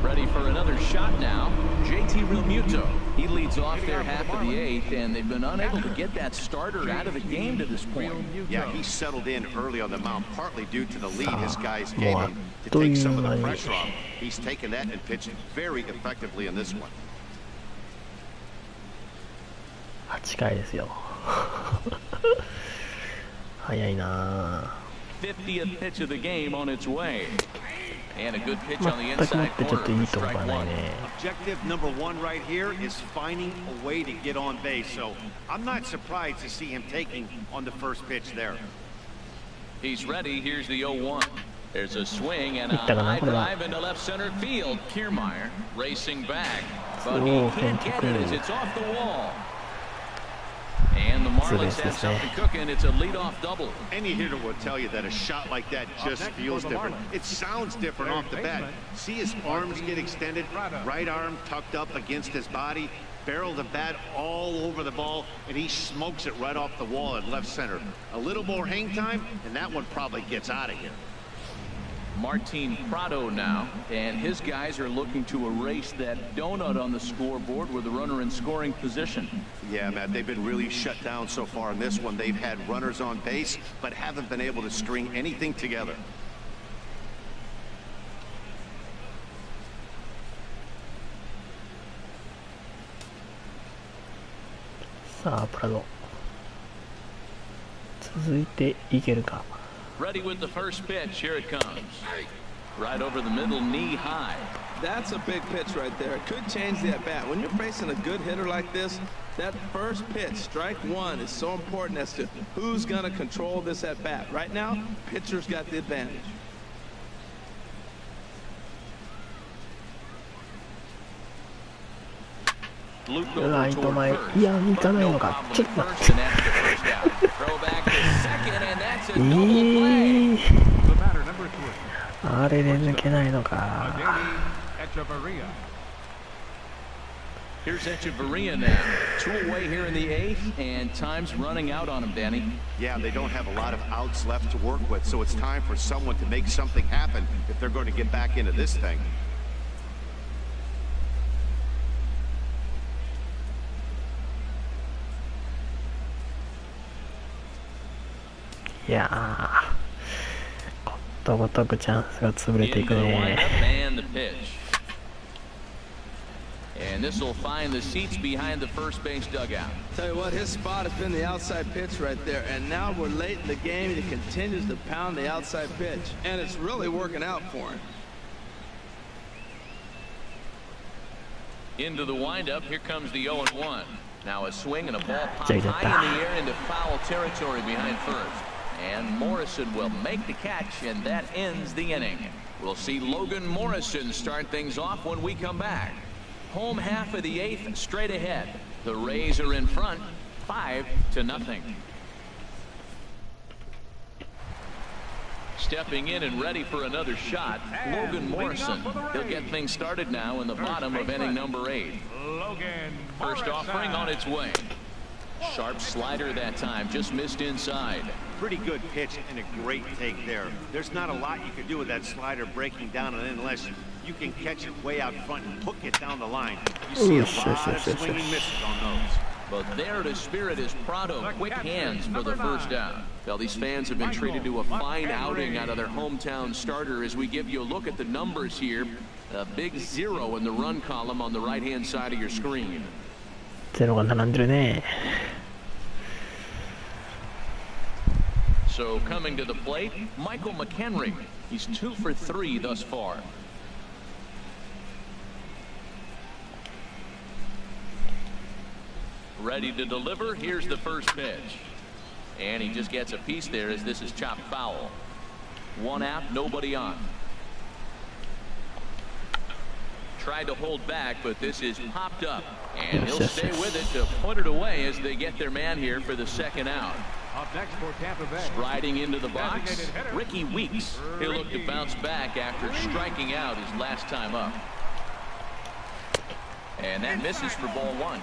Ready for another shot now. JT Realmuto. He leads off their half of the 8th, and they've been unable to get that starter out of the game to this point. Yeah, he settled in early on the mound, partly due to the lead his guys gave him to take some of the pressure off. He's taken that and pitched very effectively in this one. 8回ですよ。早いな。 50th pitch of the game on its way. And a good pitch on the inside corner. Strike 1. Objective number 1 right here is finding a way to get on base. So I'm not surprised to see him taking on the first pitch there. He's ready. Here's the 0-1. There's a swing and a high drive into left center field. Kiermaier racing back, but he can't get it as it's off the wall. And the Marlins have something cooking. It's a leadoff double. Any hitter will tell you that a shot like that just feels different. It sounds different off the bat. See his arms get extended, right arm tucked up against his body, barrel the bat all over the ball, and he smokes it right off the wall at left center. A little more hang time, and that one probably gets out of here. Martin Prado now, and his guys are looking to erase that donut on the scoreboard with the runner in scoring position. Yeah, Matt, they've been really shut down so far in this one. They've had runners on base, but haven't been able to string anything together. Prado. 続いていけるか。 Ready with the first pitch. Here it comes. Right over the middle, knee high. That's a big pitch right there. It could change the at-bat. When you're facing a good hitter like this, that first pitch, strike one, is so important as to who's going to control this at-bat. Right now, pitcher's got the advantage. ライト前、いや、行かないのか。ちょっと待って。あれで抜けないのか。Here's Echeverria now. 2 away here in the 8th, and time's running out on him, Danny. Yeah, they don't have a lot of outs left to work with, so it's time for someone to make something happen if they're going to get back into this thing. Yeah. ことごとくチャンスが潰れていくね。And this will find the seats behind the first base dugout. Tell you what, his spot has been the outside pitch right there, and now we're late in the game. He continues to pound the outside pitch, and it's really working out for him. Into the windup, here comes the 0-1. Now a swing and a ball popped high in the air into foul territory behind first. And Morrison will make the catch, and that ends the inning. We'll see Logan Morrison start things off when we come back. Home half of the 8th, straight ahead. The Rays are in front, 5-0. Stepping in and ready for another shot, Logan Morrison. He'll get things started now in the bottom of inning number 8. First offering on its way. Sharp slider that time, just missed inside. Pretty good pitch and a great take there. There's not a lot you can do with that slider breaking down and in unless you can catch it way out front and hook it down the line. You see a lot of swinging misses on those. But there to spirit is Prado. Quick hands for the first down. Well, these fans have been treated to a fine outing out of their hometown starter as we give you a look at the numbers here. A big 0 in the run column on the right-hand side of your screen. 0が並んでるね。So coming to the plate, Michael McHenry. He's 2 for 3 thus far. Ready to deliver. Here's the first pitch. And he just gets a piece there as this is chopped foul. 1 out, nobody on. Tried to hold back, but this is popped up. And he'll stay with it to put it away as they get their man here for the second out. Up next for Tampa Bay. Striding into the box, Ricky Weeks. He'll look to bounce back after striking out his last time up. And that misses for ball 1.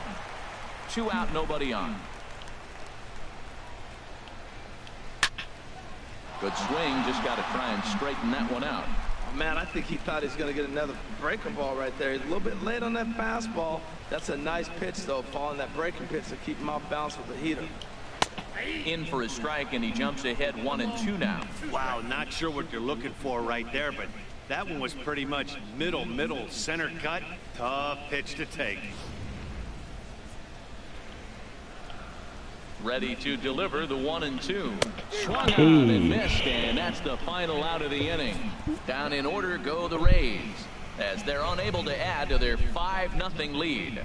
2 out, nobody on. Good swing, just got to try and straighten that one out. Man, I think he thought he was going to get another breaking ball right there. He's a little bit late on that fastball. That's a nice pitch, though, following that breaking pitch to keep him off balance with the heater. In for a strike, and he jumps ahead 1-2 now. Wow, not sure what you're looking for right there, but that one was pretty much middle, center cut. Tough pitch to take. Ready to deliver the 1-2. Swung on and missed, and that's the final out of the inning. Down in order go the Rays, as they're unable to add to their 5-0 lead.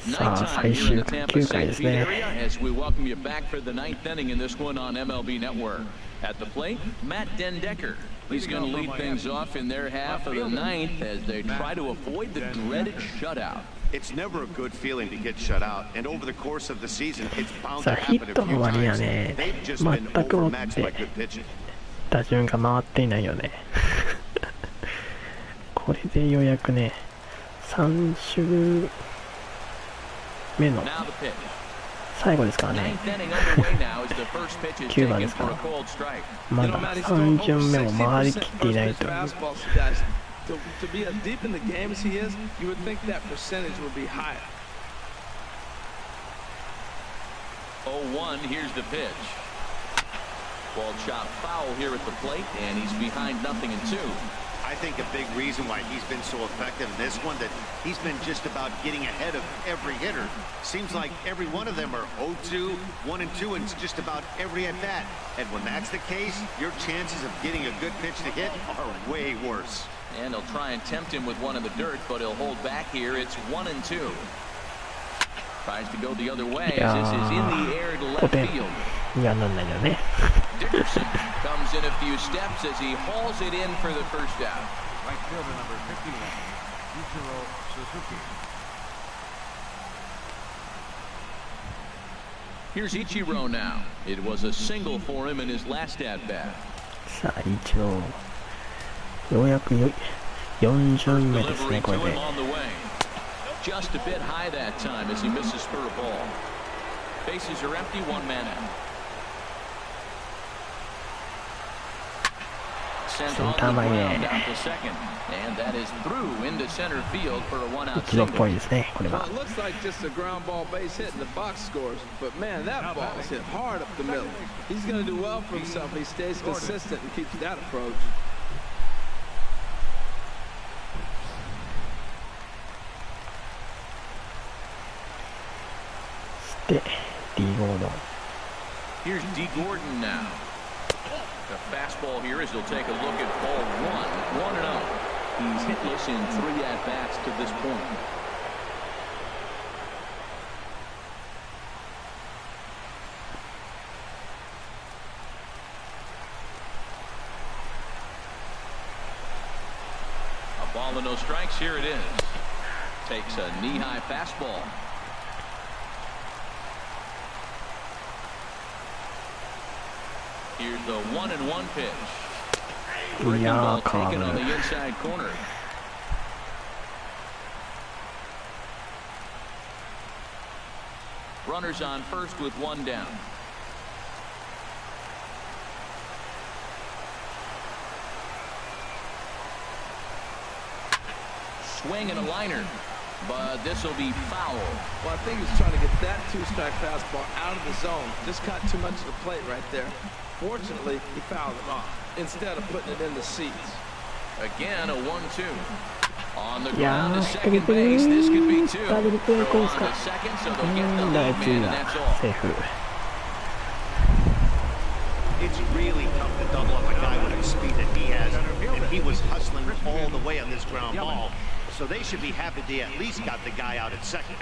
Nighttime here in the Tampa St. Pete area as we welcome you back for the 9th inning in this one on MLB Network. At the plate, Matt Dendecker. He's going to lead things off in their half of the 9th as they try to avoid the dreaded shutout. It's never a good feeling to get shut out, and over the course of the season, it's bound to happen a few times. They've just been overmatched by good pitching. 打順が回っていないよね。これでようやくね、3周目の最後ですからね。9番ですから。まだ3巡目も回りきっていないという。To be as deep in the game as he is, you would think that percentage would be higher. 0-1, here's the pitch. Ball chopped foul here at the plate, and he's behind 0-2. I I think a big reason why he's been so effective in this one, that he's been just about getting ahead of every hitter. Seems like every one of them are 0-2, 1-2, and it's just about every at bat. And when that's the case, your chances of getting a good pitch to hit are way worse. And he'll try and tempt him with one in the dirt, but he'll hold back here. It's 1-2. Tries to go the other way as this is in the air to left field. Dickerson comes in a few steps as he hauls it in for the first out. Right fielder number 51, Ichiro Suzuki. Here's Ichiro now. It was a single for him in his last at-bat. さあ、一応ようやく4巡目ですね、これで。 Just a bit high that time as he misses for a ball. Bases are empty, one man out. Sent on the ground out to second, and that is through into center field for a one-out single. Well, it looks like just a ground ball base hit in the box scores, but man, that ball is hit hard up the middle. He's going to do well for himself if he stays consistent and keeps that approach. で、D ゴードン。 Here's D Gordon now. The fastball here as he'll take a look at ball 1-0. He's hitless in 3 at-bats to this point. A ball and no strikes. Here it is. Takes a knee-high fastball. Here's the 1-1 pitch. Breaking ball taken on the inside corner. Runners on first with one down. Swing and a liner, but this will be foul. Well, I think he's trying to get that 2-strike fastball out of the zone. Just caught too much of the plate right there. Fortunately, he fouled it off instead of putting it in the seats. Again, a 1-2. On the ground to second base. This could be 2. On to second, so they'll get the lead man, and that's all. It's really tough to double up a guy with the speed that he has, and he was hustling all the way on this ground ball. So they should be happy they at least got the guy out at second.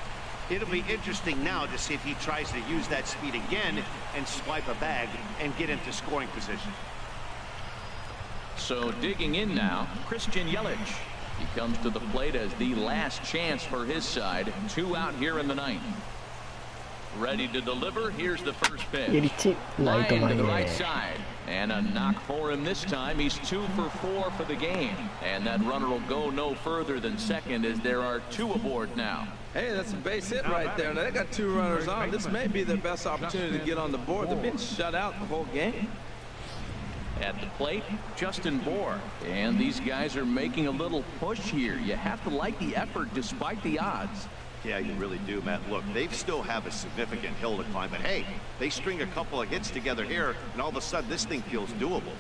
It'll be interesting now to see if he tries to use that speed again and swipe a bag and get into scoring position. So digging in now, Christian Yelich. He comes to the plate as the last chance for his side. 2 out here in the 9th. Ready to deliver. Here's the first pitch. Line to the right side. And a knock for him this time. He's 2 for 4 for the game. And that runner will go no further than second as there are 2 aboard now. Hey, that's a base hit right there. Now, they got 2 runners on. This may be their best opportunity to get on the board. They've been shut out the whole game. At the plate, Justin Bohr. And these guys are making a little push here. You have to like the effort despite the odds. Yeah, you really do, Matt. Look, they still have a significant hill to climb, but hey, they string a couple of hits together here, and all of a sudden this thing feels doable.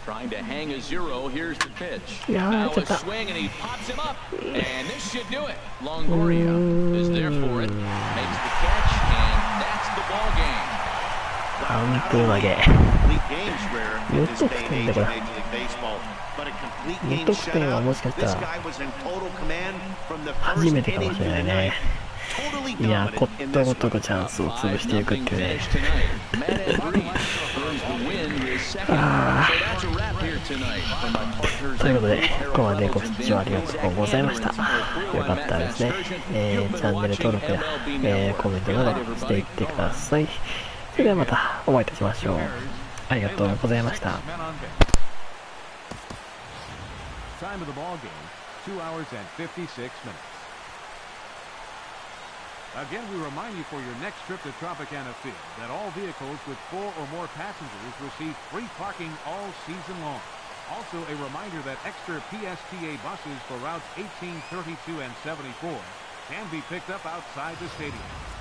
Trying to hang a 0. Here's the pitch. Now a swing, and he pops him up. And this should do it. Longoria is there for it. Makes the catch, and that's the ball game. 完封負け。無得点だから。無得点はもしかしたら初めてかもしれないね。いや、ことごとくチャンスを潰していくっていうね。ということで、ここまでご視聴ありがとうございました。よかったらですね、チャンネル登録や、コメントなどしていってください。それではまたお会いいたしましょう。ありがとうございました。Time of the ball game, 2 hours and 56 minutes. Again, we remind you for your next trip to Tropicana Field that all vehicles with 4 or more passengers receive free parking all season long. Also, a reminder that extra PSTA buses for routes 18, 32, and 74 can be picked up outside the stadium.